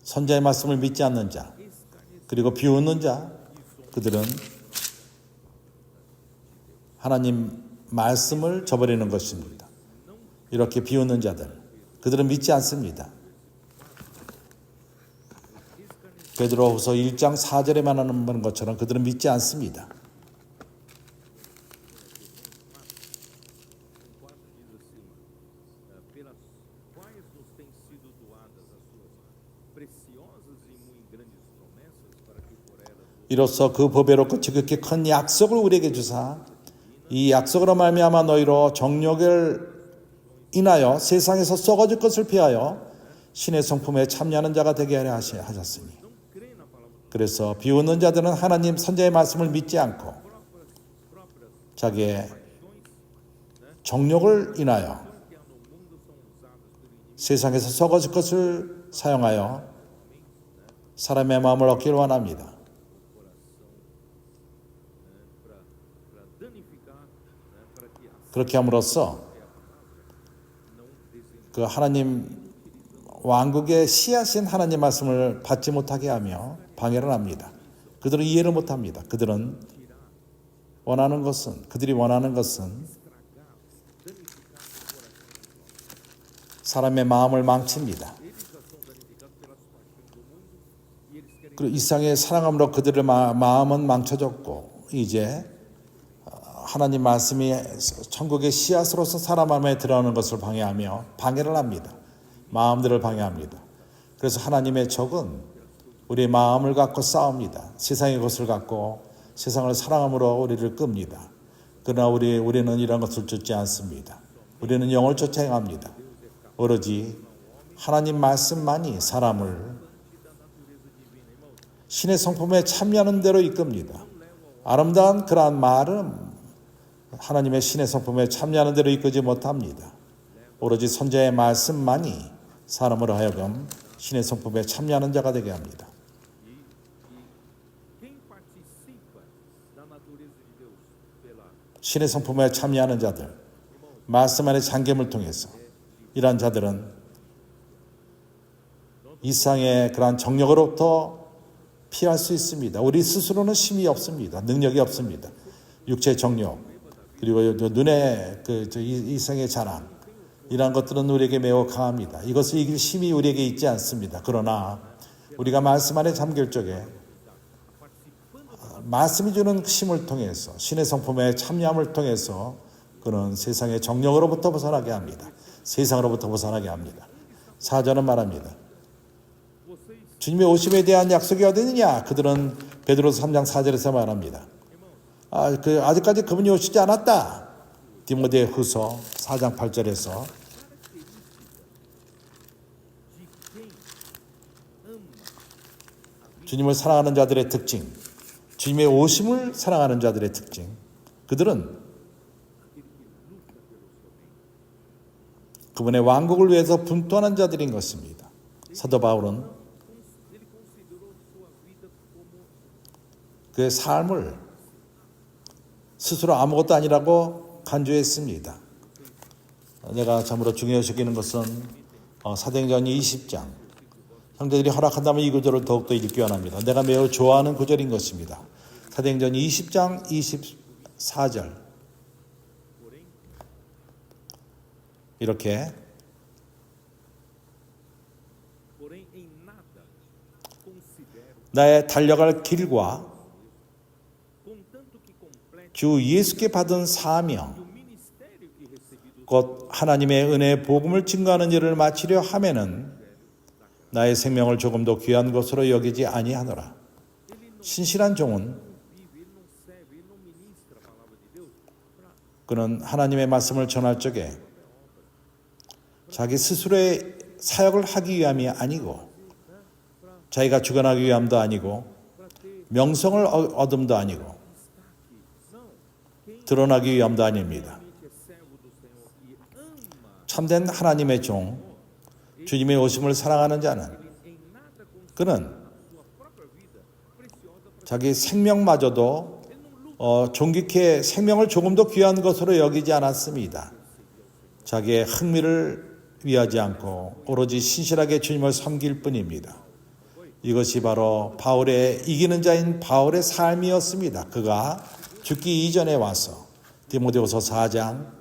선자의 말씀을 믿지 않는 자, 그리고 비웃는 자, 그들은 하나님 말씀을 저버리는 것입니다. 이렇게 비웃는 자들, 그들은 믿지 않습니다. 베드로후서 1장 4절에 말하는 것처럼 그들은 믿지 않습니다. 이로써 그 보배롭고 지극히 큰 약속을 우리에게 주사 이 약속으로 말미암아 너희로 정욕을 인하여 세상에서 썩어질 것을 피하여 신의 성품에 참여하는 자가 되게 하려 하셨으니 그래서 비웃는 자들은 하나님 선자의 말씀을 믿지 않고 자기의 정욕을 인하여 세상에서 썩어질 것을 사용하여 사람의 마음을 얻기를 원합니다. 그렇게 함으로써 그 하나님 왕국의 씨앗인 하나님 말씀을 받지 못하게 하며 방해를 합니다. 그들은 이해를 못합니다. 그들이 원하는 것은 사람의 마음을 망칩니다. 그리고 이상의 사랑함으로 그들의 마음은 망쳐졌고 이제 하나님 말씀이 천국의 씨앗으로서 사람 마음에 들어오는 것을 방해를 합니다. 마음들을 방해합니다. 그래서 하나님의 적은 우리의 마음을 갖고 싸웁니다. 세상의 것을 갖고 세상을 사랑함으로 우리를 끕니다. 그러나 우리는 이런 것을 쫓지 않습니다. 우리는 영을 쫓아 행합니다. 오로지 하나님 말씀만이 사람을 신의 성품에 참여하는 대로 이끕니다. 아름다운 그러한 말은 하나님의 신의 성품에 참여하는 대로 이끄지 못합니다. 오로지 선자의 말씀만이 사람으로 하여금 신의 성품에 참여하는 자가 되게 합니다. 신의 성품에 참여하는 자들, 말씀 안의 잠김을 통해서 이러한 자들은 이상의 그러한 정력으로부터 피할 수 있습니다. 우리 스스로는 힘이 없습니다. 능력이 없습니다. 육체의 정력, 그리고 눈의 이성의 자랑, 이러한 것들은 우리에게 매우 강합니다. 이것을 이길 힘이 우리에게 있지 않습니다. 그러나 우리가 말씀 안에 잠길 적에 말씀이 주는 힘을 통해서 신의 성품에 참여함을 통해서 그는 세상의 정력으로부터 벗어나게 합니다. 세상으로부터 벗어나게 합니다. 4절은 말합니다. 주님의 오심에 대한 약속이 어디 있느냐? 그들은 베드로서 3장 4절에서 말합니다. 아직까지 그분이 오시지 않았다. 디모데후서 4장 8절에서 주님을 사랑하는 자들의 특징, 주님의 오심을 사랑하는 자들의 특징, 그들은 그분의 왕국을 위해서 분투하는 자들인 것입니다. 사도 바울은 그의 삶을 스스로 아무것도 아니라고 간주했습니다. 내가 참으로 중요시 여기는 것은 사도행전 20장, 형제들이 허락한다면 이 구절을 더욱더 읽기 원합니다. 내가 매우 좋아하는 구절인 것입니다. 사도행전 20장 24절, 이렇게 나의 달려갈 길과 주 예수께 받은 사명, 곧 하나님의 은혜의 복음을 증거하는 일을 마치려 하면은 나의 생명을 조금 더 귀한 것으로 여기지 아니하노라. 신실한 종은 그는 하나님의 말씀을 전할 적에 자기 스스로의 사역을 하기 위함이 아니고 자기가 주관하기 위함도 아니고 명성을 얻음도 아니고 드러나기 위함도 아닙니다. 참된 하나님의 종, 주님의 오심을 사랑하는 자는 그는 자기 생명마저도 존귀케 생명을 조금 더 귀한 것으로 여기지 않았습니다. 자기의 흥미를 위하지 않고 오로지 신실하게 주님을 섬길 뿐입니다. 이것이 바로 바울의 이기는 자인 바울의 삶이었습니다. 그가 죽기 이전에 와서 디모데후서 4장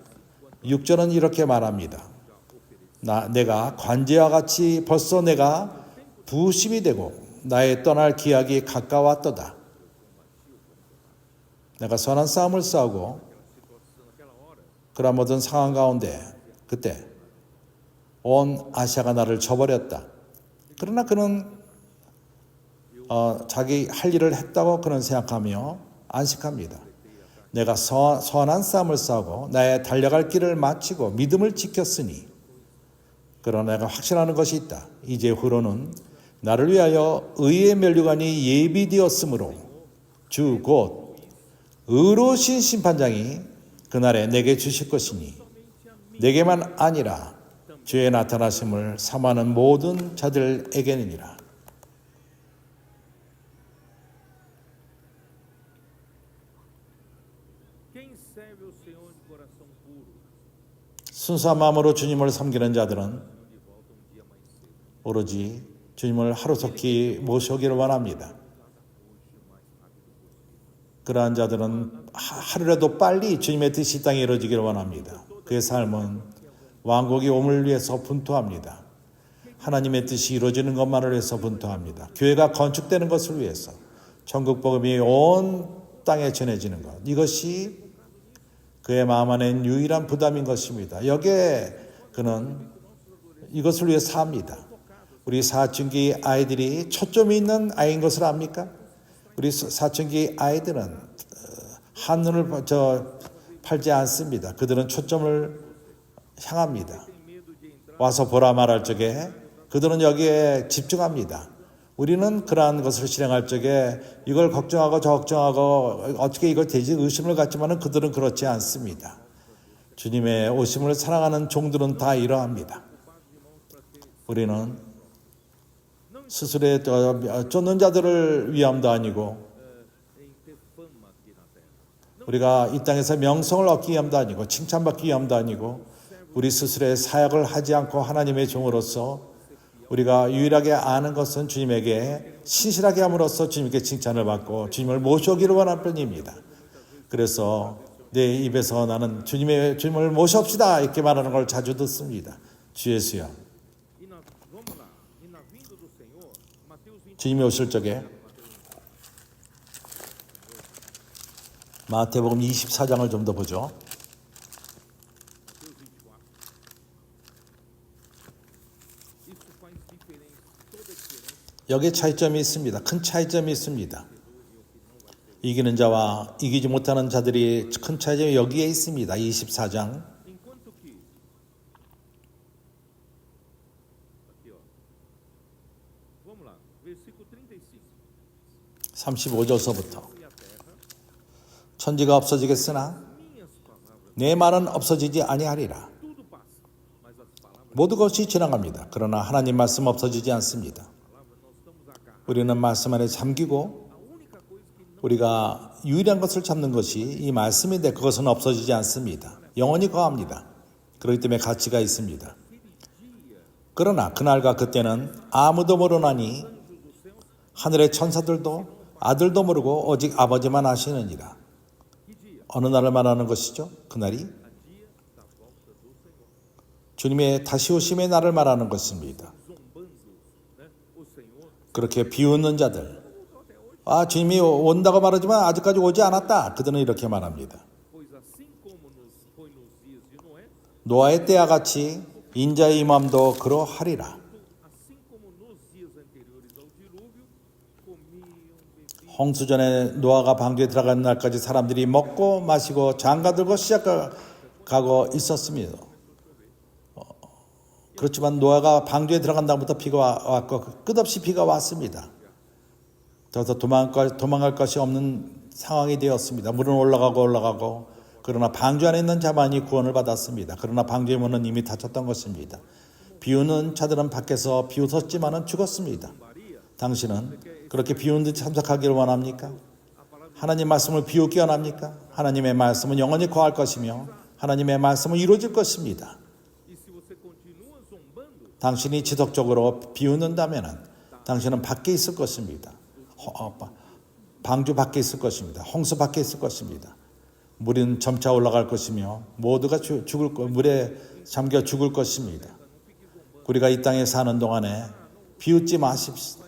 6절은 이렇게 말합니다. 내가 관제와 같이 벌써 내가 부심이 되고 나의 떠날 기약이 가까웠도다. 내가 선한 싸움을 싸우고 그런 모든 상황 가운데 그때 온 아시아가 나를 저버렸다. 그러나 그는 자기 할 일을 했다고 그는 생각하며 안식합니다. 내가 선한 싸움을 싸우고 나의 달려갈 길을 마치고 믿음을 지켰으니 그러나 내가 확신하는 것이 있다. 이제 후로는 나를 위하여 의의 면류관이 예비되었으므로 주 곧 의로우신 심판장이 그날에 내게 주실 것이니 내게만 아니라 주의 나타나심을 사모하는 모든 자들에게니라. 순수한 마음으로 주님을 섬기는 자들은 오로지 주님을 하루속히 모셔오기를 원합니다. 그러한 자들은 하루라도 빨리 주님의 뜻이 땅에 이루어지기를 원합니다. 그의 삶은 왕국이 옴을 위해서 분투합니다. 하나님의 뜻이 이루어지는 것만을 위해서 분투합니다. 교회가 건축되는 것을 위해서 천국 복음이 온 땅에 전해지는 것, 이것이 그의 마음 안에 유일한 부담인 것입니다. 여기에 그는 이것을 위해 삽니다. 우리 사춘기 아이들이 초점이 있는 아이인 것을 압니까? 우리 사춘기 아이들은 한눈을 팔지 않습니다. 그들은 초점을 향합니다. 와서 보라 말할 적에 그들은 여기에 집중합니다. 우리는 그러한 것을 실행할 적에 이걸 걱정하고 저 걱정하고 어떻게 이걸 되지 의심을 갖지만은 그들은 그렇지 않습니다. 주님의 오심을 사랑하는 종들은 다 이러합니다. 우리는 스스로의 쫓는 자들을 위함도 아니고 우리가 이 땅에서 명성을 얻기 위함도 아니고 칭찬받기 위함도 아니고 우리 스스로의 사역을 하지 않고 하나님의 종으로서 우리가 유일하게 아는 것은 주님에게 신실하게 함으로써 주님께 칭찬을 받고 주님을 모셔오기를 원할 뿐입니다. 그래서 내 입에서 나는 주님을 모셔옵시다 이렇게 말하는 걸 자주 듣습니다. 주 예수여, 주님이 오실 적에 마태복음 24장을 좀 더 보죠. 여기에 차이점이 있습니다. 큰 차이점이 있습니다. 이기는 자와 이기지 못하는 자들이 큰 차이점이 여기에 있습니다. 24장 35절서부터 천지가 없어지겠으나 내 말은 없어지지 아니하리라. 모든 것이 지나갑니다. 그러나 하나님 말씀 없어지지 않습니다. 우리는 말씀 안에 잠기고 우리가 유일한 것을 잡는 것이 이 말씀인데 그것은 없어지지 않습니다. 영원히 거합니다. 그렇기 때문에 가치가 있습니다. 그러나 그날과 그때는 아무도 모르나니 하늘의 천사들도 아들도 모르고 오직 아버지만 아시느니라. 어느 날을 말하는 것이죠? 그날이 주님의 다시 오심의 날을 말하는 것입니다. 그렇게 비웃는 자들, 주님이 온다고 말하지만 아직까지 오지 않았다. 그들은 이렇게 말합니다. 노아의 때와 같이 인자의 임함도 그러하리라. 홍수 전에 노아가 방주에 들어가는 날까지 사람들이 먹고 마시고 장가들고 시작하고 있었습니다. 그렇지만 노아가 방주에 들어간 다음부터 비가 왔고 끝없이 비가 왔습니다. 더 도망갈 것이 없는 상황이 되었습니다. 물은 올라가고 그러나 방주 안에 있는 자만이 구원을 받았습니다. 그러나 방주의 문은 이미 닫혔던 것입니다. 비우는 자들은 밖에서 비웃었지만은 죽었습니다. 당신은 그렇게 비우는 듯 참석하기를 원합니까? 하나님 말씀을 비웃기 원합니까? 하나님의 말씀은 영원히 거할 것이며 하나님의 말씀은 이루어질 것입니다. 당신이 지속적으로 비웃는다면 당신은 밖에 있을 것입니다. 방주 밖에 있을 것입니다. 홍수 밖에 있을 것입니다. 물은 점차 올라갈 것이며 모두가 물에 잠겨 죽을 것입니다. 우리가 이 땅에 사는 동안에 비웃지 마십시오.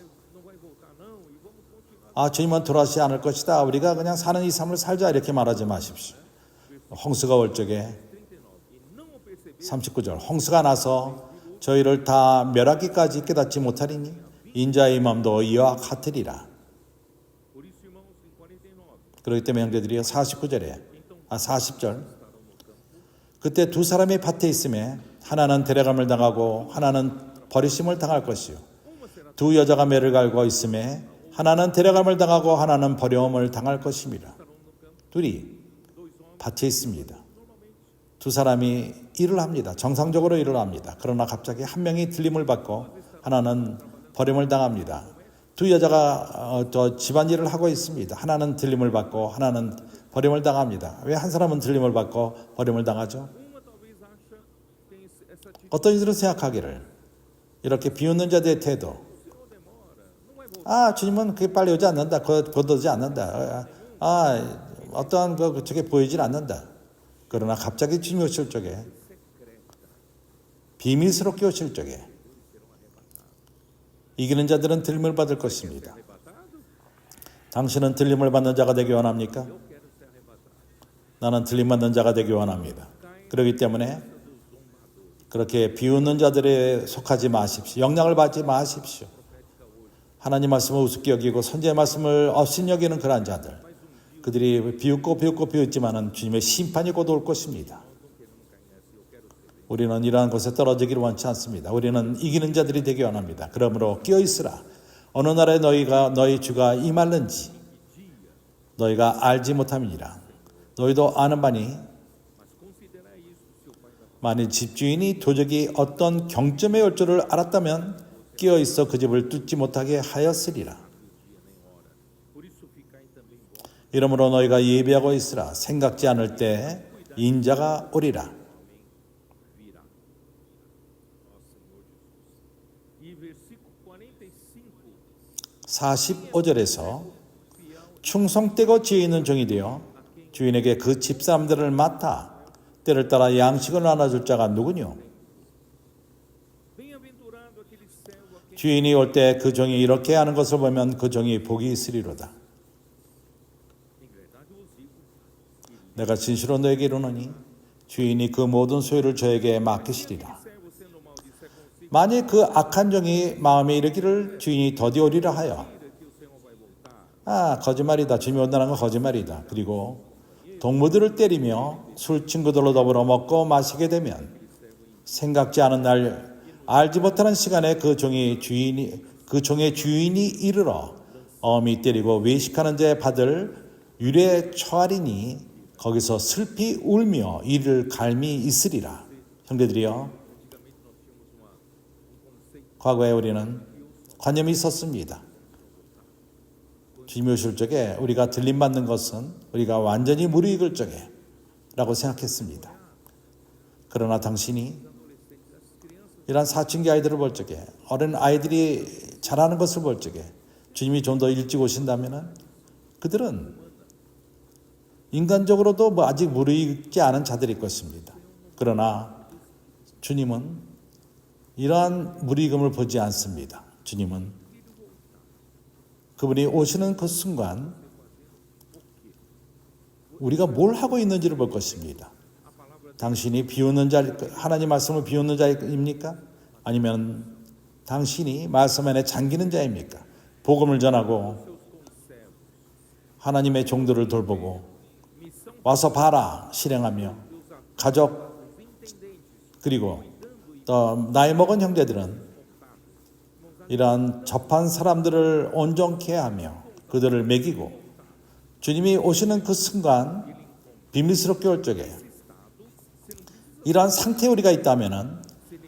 주님은 돌아오지 않을 것이다. 우리가 그냥 사는 이 삶을 살자 이렇게 말하지 마십시오. 홍수가 올 적에 39절 홍수가 나서 저희를 다 멸하기까지 깨닫지 못하리니 인자의 임함도 이와 같으리라. 그렇기 때문에 형제들이 40절 그때 두 사람이 밭에 있음에 하나는 데려감을 당하고 하나는 버리심을 당할 것이요 두 여자가 매를 갈고 있음에 하나는 데려감을 당하고 하나는 버려움을 당할 것입니다. 둘이 밭에 있습니다. 두 사람이 일을 합니다. 정상적으로 일을 합니다. 그러나 갑자기 한 명이 들림을 받고 하나는 버림을 당합니다. 두 여자가 집안일을 하고 있습니다. 하나는 들림을 받고 하나는 버림을 당합니다. 왜 한 사람은 들림을 받고 버림을 당하죠? 어떤 이들은 생각하기를 이렇게 비웃는 자들의 태도 주님은 그게 빨리 오지 않는다. 거두지 않는다. 어떠한 저게 보이질 않는다. 그러나 갑자기 주님이 오실 적에 비밀스럽게 오실 적에 이기는 자들은 들림을 받을 것입니다. 당신은 들림을 받는 자가 되기 원합니까? 나는 들림 받는 자가 되기 원합니다. 그렇기 때문에 그렇게 비웃는 자들에 속하지 마십시오. 영향을 받지 마십시오. 하나님 말씀을 우습게 여기고 선지의 말씀을 없인 여기는 그러한 자들 그들이 비웃지만은 주님의 심판이 곧 올 것입니다. 우리는 이러한 곳에 떨어지기를 원치 않습니다. 우리는 이기는 자들이 되기 원합니다. 그러므로 끼어있으라. 어느 날에 너희 주가 임할는지 너희가 알지 못함이니라. 너희도 아는 바니 만일 집주인이 도적이 어떤 경점에 올 줄을 알았다면 끼어있어 그 집을 뚫지 못하게 하였으리라. 이러므로 너희가 예비하고 있으라. 생각지 않을 때 인자가 오리라. 45절에서 충성되고 지혜 있는 종이 되어 주인에게 그 집사람들을 맡아 때를 따라 양식을 나눠줄 자가 누구뇨? 주인이 올 때 그 종이 이렇게 하는 것을 보면 그 종이 복이 있으리로다. 내가 진실로 너에게 이르노니 주인이 그 모든 소유를 저에게 맡기시리라. 만일 그 악한 종이 마음에 이르기를 주인이 더디 오리라 하여 거짓말이다. 주님이 온다는 건 거짓말이다. 그리고 동무들을 때리며 술 친구들로 더불어 먹고 마시게 되면 생각지 않은 날 알지 못하는 시간에 그 종의 주인이 이르러 엄히 때리고 외식하는 자의 받을 유례에 처하리니 거기서 슬피 울며 이를 갈미 있으리라. 형제들이여, 과거에 우리는 관념이 있었습니다. 주님이 오실 적에 우리가 들림받는 것은 우리가 완전히 무르익을 적에 라고 생각했습니다. 그러나 당신이 이런 사춘기 아이들을 볼 적에 어린 아이들이 자라는 것을 볼 적에 주님이 좀 더 일찍 오신다면 그들은 인간적으로도 아직 무르익지 않은 자들일 것입니다. 그러나 주님은 이러한 무르익음을 보지 않습니다. 주님은 그분이 오시는 그 순간 우리가 뭘 하고 있는지를 볼 것입니다. 당신이 비웃는 자, 하나님 말씀을 비웃는 자입니까? 아니면 당신이 말씀 안에 잠기는 자입니까? 복음을 전하고 하나님의 종들을 돌보고 와서 봐라 실행하며 가족 그리고 또 나이 먹은 형제들은 이러한 접한 사람들을 온전케 하며 그들을 먹이고 주님이 오시는 그 순간 비밀스럽게 올 적에 이러한 상태에 우리가 있다면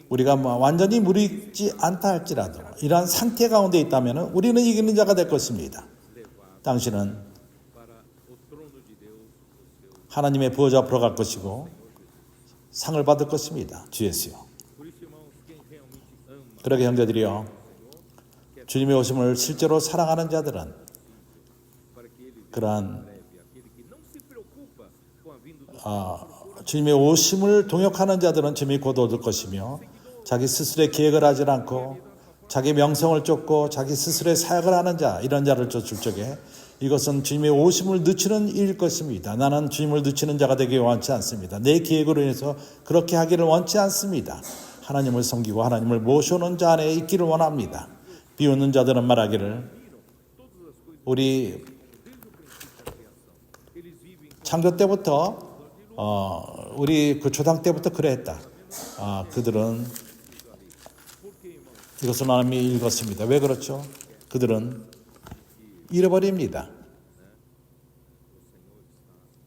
우리가 완전히 무리지 않다 할지라도 이러한 상태 가운데 있다면 우리는 이기는 자가 될 것입니다. 당신은 하나님의 보좌 앞으로 갈 것이고 상을 받을 것입니다. 주 예수요. 그러게 형제들이요. 주님의 오심을 실제로 사랑하는 자들은 그러한 주님의 오심을 동역하는 자들은 주님이 곧 얻을 것이며 자기 스스로의 계획을 하지 않고 자기 명성을 쫓고 자기 스스로의 사역을 하는 자 이런 자를 쫓을 적에 이것은 주님의 오심을 늦추는 일일 것입니다. 나는 주님을 늦추는 자가 되기 원치 않습니다. 내 계획으로 인해서 그렇게 하기를 원치 않습니다. 하나님을 섬기고 하나님을 모셔오는 자 안에 있기를 원합니다. 비웃는 자들은 말하기를 우리 창조 때부터 우리 그 초당 때부터 그랬다. 그들은 이것을 하나님이 읽었습니다. 왜 그렇죠? 그들은 잃어버립니다.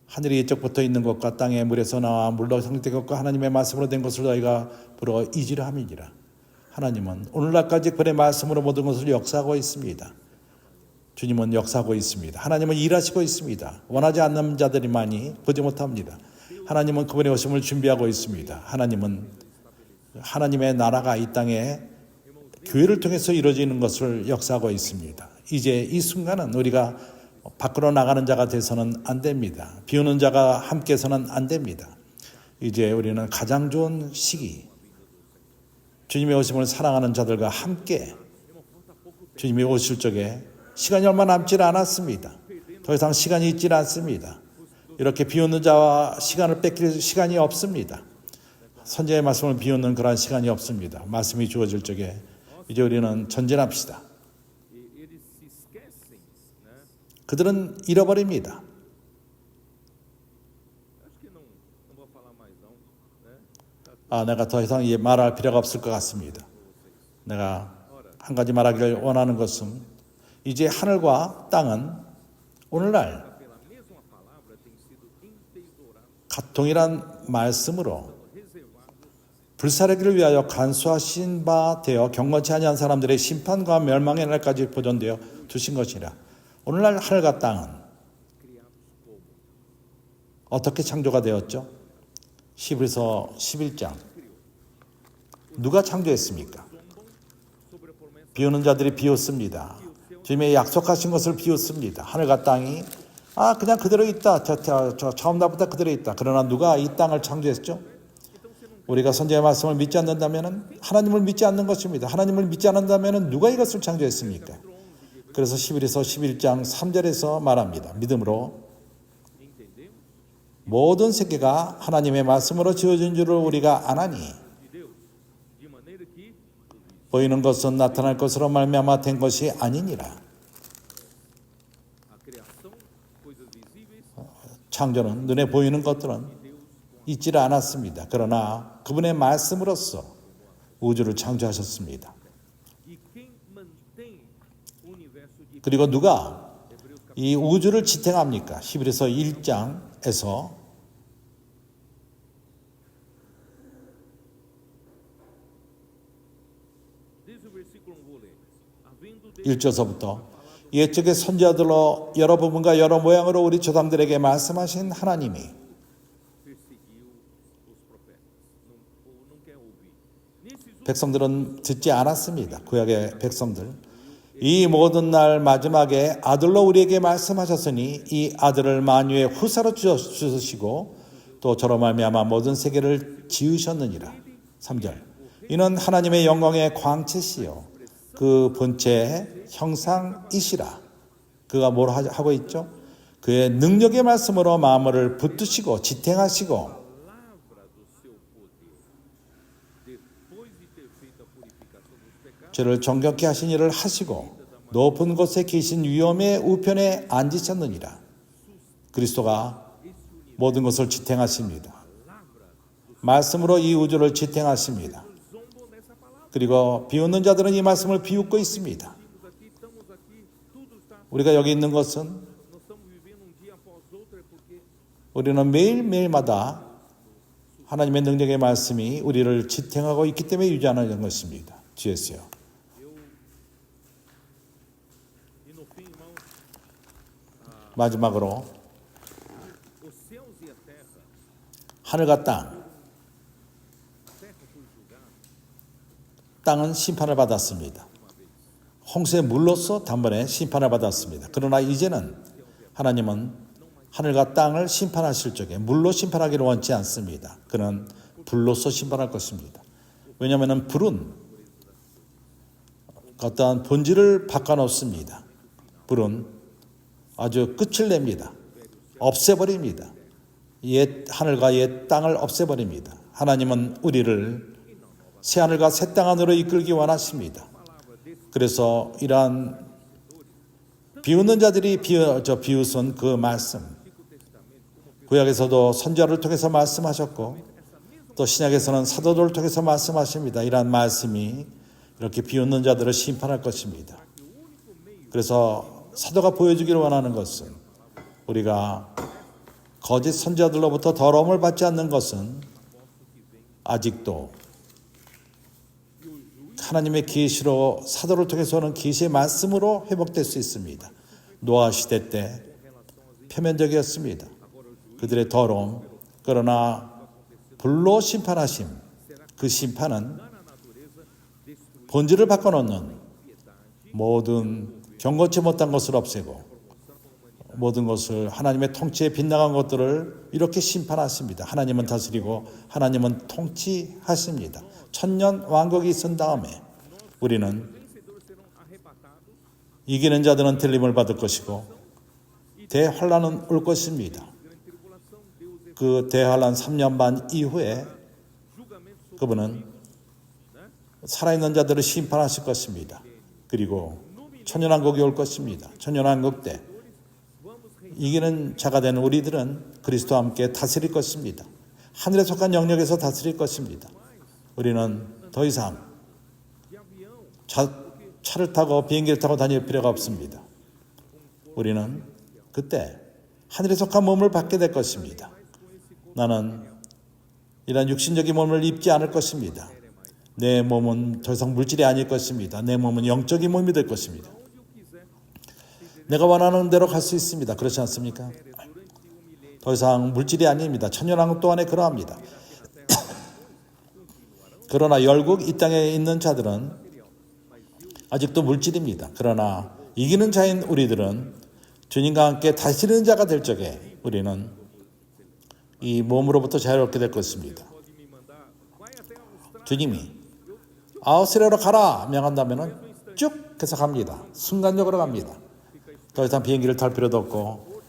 하늘이 이쪽부터 있는 것과 땅의 물에서 나와 물로 형성된 것과 하나님의 말씀으로 된 것을 너희가 부러 잊으려 함이니라. 하나님은 오늘날까지 그의 말씀으로 모든 것을 역사하고 있습니다. 주님은 역사하고 있습니다. 하나님은 일하시고 있습니다. 원하지 않는 자들이만이 보지 못합니다. 하나님은 그분의 오심을 준비하고 있습니다. 하나님은 하나님의 나라가 이 땅에 교회를 통해서 이루어지는 것을 역사하고 있습니다. 이제 이 순간은 우리가 밖으로 나가는 자가 돼서는 안 됩니다. 비우는 자가 함께서는 안 됩니다. 이제 우리는 가장 좋은 시기, 주님의 오심을 사랑하는 자들과 함께 주님이 오실 적에 시간이 얼마 남지 않았습니다. 더 이상 시간이 있지 않습니다. 이렇게 비웃는 자와 시간을 뺏길 시간이 없습니다. 선지자의 말씀을 비웃는 그러한 시간이 없습니다. 말씀이 주어질 적에 이제 우리는 전진합시다. 그들은 잃어버립니다. 내가 더 이상 말할 필요가 없을 것 같습니다. 내가 한 가지 말하기를 원하는 것은 이제 하늘과 땅은 오늘날 동일한 말씀으로 불사르기를 위하여 간수하신 바 되어 경건치 아니한 사람들의 심판과 멸망의 날까지 보존되어 두신 것이라. 오늘날 하늘과 땅은 어떻게 창조가 되었죠? 히브리서 11장. 누가 창조했습니까? 비우는 자들이 비웃습니다. 주님의 약속하신 것을 비웃습니다. 하늘과 땅이 그냥 그대로 있다. 저 처음 날부터 그대로 있다. 그러나 누가 이 땅을 창조했죠? 우리가 선지자의 말씀을 믿지 않는다면 하나님을 믿지 않는 것입니다. 하나님을 믿지 않는다면 누가 이것을 창조했습니까? 그래서 히브리서 11장 3절에서 말합니다. 믿음으로 모든 세계가 하나님의 말씀으로 지어진 줄을 우리가 아나니 보이는 것은 나타날 것으로 말미암아 된 것이 아니니라. 창조는 눈에 보이는 것들은 있지를 않았습니다. 그러나 그분의 말씀으로써 우주를 창조하셨습니다. 그리고 누가 이 우주를 지탱합니까? 히브리서 1장에서 1절서부터 옛적의 선지자들로 여러 부분과 여러 모양으로 우리 조상들에게 말씀하신 하나님이 백성들은 듣지 않았습니다. 구약의 백성들. 이 모든 날 마지막에 아들로 우리에게 말씀하셨으니 이 아들을 만유의 후사로 주시고 또 저로 말미암아 모든 세계를 지으셨느니라. 3절. 이는 하나님의 영광의 광채시요 그 본체의 형상이시라. 그가 뭘 하고 있죠? 그의 능력의 말씀으로 마음을 붙드시고 지탱하시고 죄를 정결케 하신 일을 하시고 높은 곳에 계신 위엄의 우편에 앉으셨느니라. 그리스도가 모든 것을 지탱하십니다. 말씀으로 이 우주를 지탱하십니다. 그리고 비웃는 자들은 이 말씀을 비웃고 있습니다. 우리가 여기 있는 것은 우리는 매일매일마다 하나님의 능력의 말씀이 우리를 지탱하고 있기 때문에 유지하는 것입니다. 주였어요. 마지막으로 하늘과 땅은 심판을 받았습니다. 홍수의 물로서 단번에 심판을 받았습니다. 그러나 이제는 하나님은 하늘과 땅을 심판하실 적에 물로 심판하기를 원치 않습니다. 그는 불로서 심판할 것입니다. 왜냐하면 불은 어떠한 본질을 바꿔놓습니다. 불은 아주 끝을 냅니다. 없애버립니다. 옛 하늘과 옛 땅을 없애버립니다. 하나님은 우리를 새 하늘과 새 땅 안으로 이끌기 원하십니다. 그래서 이러한 비웃는 자들이 비웃은 그 말씀, 구약에서도 선지자를 통해서 말씀하셨고 또 신약에서는 사도들을 통해서 말씀하십니다. 이러한 말씀이 이렇게 비웃는 자들을 심판할 것입니다. 그래서 사도가 보여주기를 원하는 것은 우리가 거짓 선지자들로부터 더러움을 받지 않는 것은 아직도 하나님의 계시로 사도를 통해서 오는 계시의 말씀으로 회복될 수 있습니다. 노아 시대 때 표면적이었습니다. 그들의 더러움. 그러나 불로 심판하심, 그 심판은 본질을 바꿔놓는 모든 경고치 못한 것을 없애고 모든 것을 하나님의 통치에 빗나간 것들을 이렇게 심판하십니다. 하나님은 다스리고 하나님은 통치하십니다. 천년 왕국이 있은 다음에 우리는 이기는 자들은 들림을 받을 것이고 대환란은 올 것입니다. 그 대환란 3년 반 이후에 그분은 살아있는 자들을 심판하실 것입니다. 그리고 천년왕국이 올 것입니다. 천년왕국 때 이기는 자가 된 우리들은 그리스도와 함께 다스릴 것입니다. 하늘에 속한 영역에서 다스릴 것입니다. 우리는 더 이상 차를 타고 비행기를 타고 다닐 필요가 없습니다. 우리는 그때 하늘에 속한 몸을 받게 될 것입니다. 나는 이런 육신적인 몸을 입지 않을 것입니다. 내 몸은 더 이상 물질이 아닐 것입니다. 내 몸은 영적인 몸이 될 것입니다. 내가 원하는 대로 갈 수 있습니다. 그렇지 않습니까? 더 이상 물질이 아닙니다. 천년왕국 동안에 그러합니다. 그러나 열국 이 땅에 있는 자들은 아직도 물질입니다. 그러나 이기는 자인 우리들은 주님과 함께 다스리는 자가 될 적에 우리는 이 몸으로부터 자유롭게 될 것입니다. 주님이 아우스레로 가라 명한다면 쭉 해서 갑니다. 순간적으로 갑니다. 더 이상 비행기를 탈 필요도 없고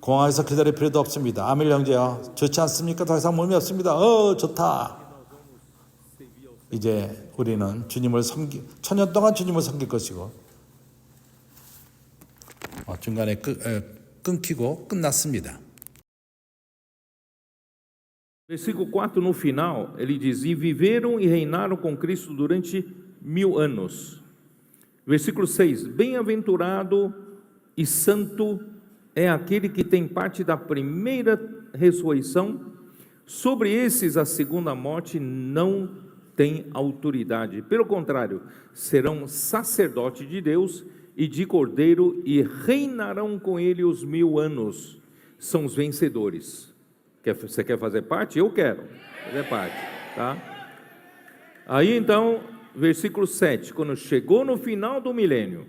공항에서 기다릴 필요도 없습니다. 아밀 형제야 좋지 않습니까? 더 이상 몸이 없습니다. 좋다. 이제 우리는 주님을 천년 동안 주님을 섬길 것이고 중간에 끊기고 끝났습니다. Versículo 4, no final, ele diz: E viveram e reinaram com Cristo durante 1000 anos. Versículo 6: Bem-aventurado e santo é aquele que tem parte da primeira ressurreição. Sobre esses, a segunda morte não tem autoridade. Pelo contrário, serão sacerdotes de Deus e de Cordeiro e reinarão com ele os 1000 anos. São os vencedores. Você quer fazer parte? Eu quero fazer parte, tá? Aí então, versículo 7, quando chegou no final do milênio,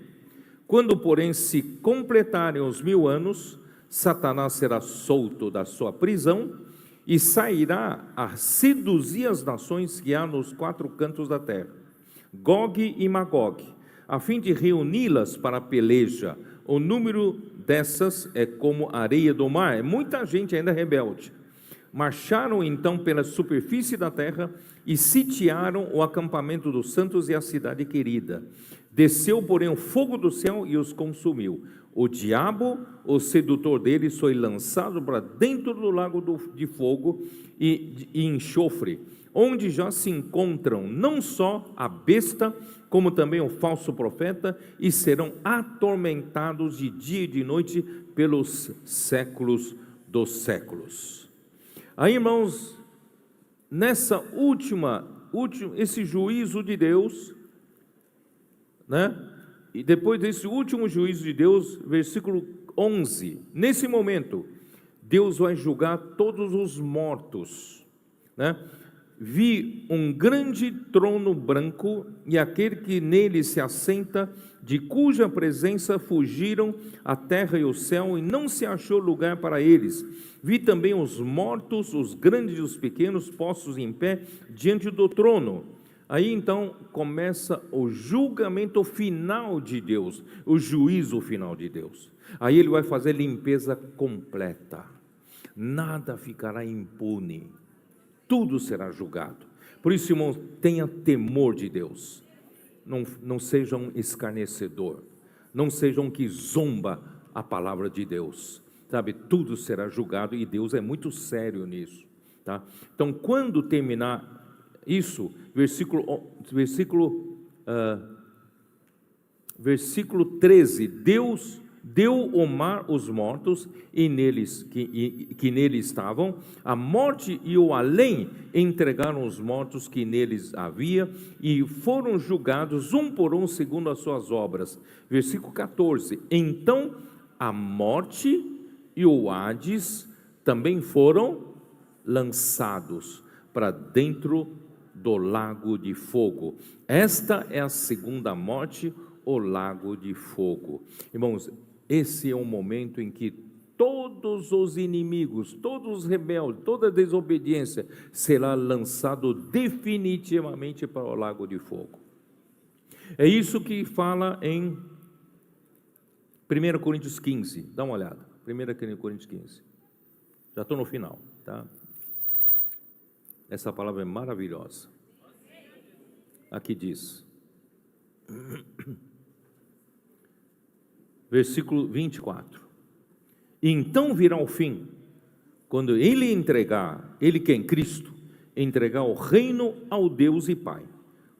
quando porém se completarem os 1000 anos, Satanás será solto da sua prisão e sairá a seduzir as nações que há nos 4 cantos da terra, Gog e Magog, a fim de reuni-las para a peleja, O número dessas é como a areia do mar. É muita gente ainda rebelde. Marcharam então pela superfície da terra e sitiaram o acampamento dos santos e a cidade querida. Desceu, porém, o fogo do céu e os consumiu. O diabo, o sedutor deles, foi lançado para dentro do lago de fogo e enxofre, onde já se encontram não só a besta, como também o falso profeta, e serão atormentados de dia e de noite pelos séculos dos séculos. Aí, irmãos, nessa esse juízo de Deus, né? E depois desse último juízo de Deus, versículo 11, nesse momento, Deus vai julgar todos os mortos, né? Vi um grande trono branco e aquele que nele se assenta, de cuja presença fugiram a terra e o céu, e não se achou lugar para eles. Vi também os mortos, os grandes e os pequenos, postos em pé diante do trono. Aí então começa o julgamento final de Deus, o juízo final de Deus. Aí ele vai fazer limpeza completa, nada ficará impune, tudo será julgado. Por isso, irmãos, tenha temor de Deus, não seja um escarnecedor, não seja um que zomba a palavra de Deus, sabe? Tudo será julgado e Deus é muito sério nisso, tá? Então, quando terminar isso, versículo 13, Deus deu ao mar os mortos e neles, que nele estavam, a morte e o além entregaram os mortos que neles havia, e foram julgados um por um segundo as suas obras. Versículo 14, então a morte e o Hades também foram lançados para dentro do lago de fogo. Esta é a segunda morte, o lago de fogo. Irmãos, esse é o momento em que todos os inimigos, todos os rebeldes, toda a desobediência será lançado definitivamente para o lago de fogo. É isso que fala em 1 Coríntios 15, dá uma olhada, 1 Coríntios 15, já estou no final, tá? Essa palavra é maravilhosa. Aqui diz, versículo 24, então virá o fim, quando ele entregar, ele que é em Cristo, entregar o reino ao Deus e Pai,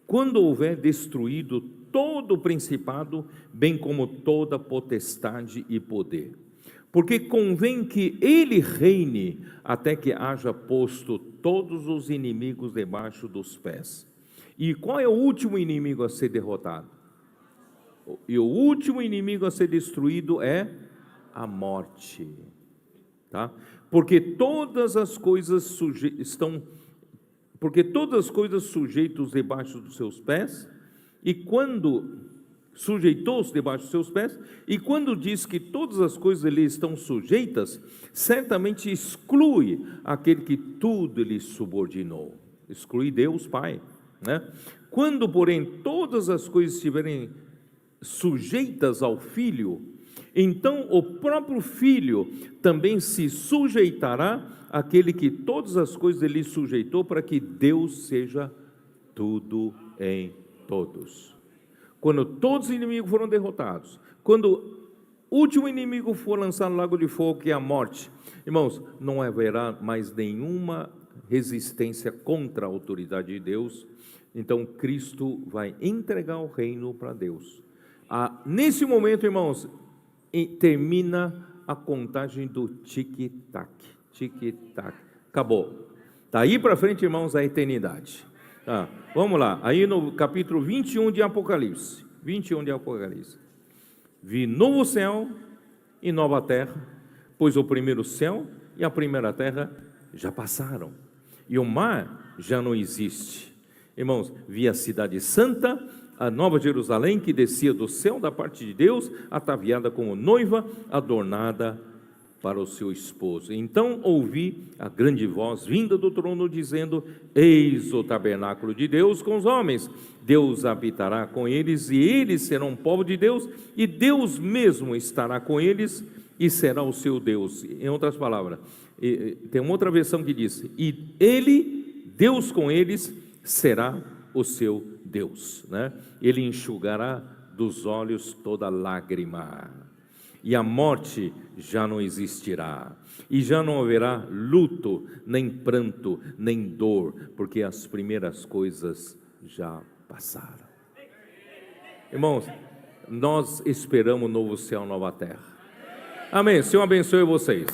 quando houver destruído todo o principado, bem como toda potestade e poder, porque convém que ele reine até que haja posto todos os inimigos debaixo dos pés. E qual é o último inimigo a ser derrotado? E o último inimigo a ser destruído é a morte, tá? Porque todas as coisas sujeitos debaixo dos seus pés, e quando sujeitou-se debaixo dos seus pés, e quando diz que todas as coisas lhe estão sujeitas, certamente exclui aquele que tudo lhe subordinou, exclui Deus Pai, né? Quando, porém, todas as coisas estiverem sujeitas ao Filho, então o próprio Filho também se sujeitará àquele que todas as coisas lhe sujeitou, para que Deus seja tudo em todos. Quando todos os inimigos foram derrotados, quando o último inimigo for lançado no lago de fogo, que é a morte, irmãos, não haverá mais nenhuma resistência contra a autoridade de Deus. Então Cristo vai entregar o reino para Deus. Nesse momento, irmãos, termina a contagem do tic-tac, tic-tac, acabou. Daí para frente, irmãos, a eternidade. Tá, vamos lá, aí no capítulo 21 de Apocalipse, vi novo céu e nova terra, pois o primeiro céu e a primeira terra já passaram, e o mar já não existe. Irmãos, vi a cidade santa, a nova Jerusalém, que descia do céu da parte de Deus, ataviada como noiva, adornada para o seu esposo. Então ouvi a grande voz vinda do trono dizendo: eis o tabernáculo de Deus com os homens, Deus habitará com eles, e eles serão povo de Deus, e Deus mesmo estará com eles e será o seu Deus. Em outras palavras, tem uma outra versão que diz: e ele, Deus com eles, será o seu Deus, né? Ele enxugará dos olhos toda lágrima, e a morte já não existirá, e já não haverá luto, nem pranto, nem dor, porque as primeiras coisas já passaram. Irmãos, nós esperamos novo céu, nova terra. Amém. Senhor abençoe vocês.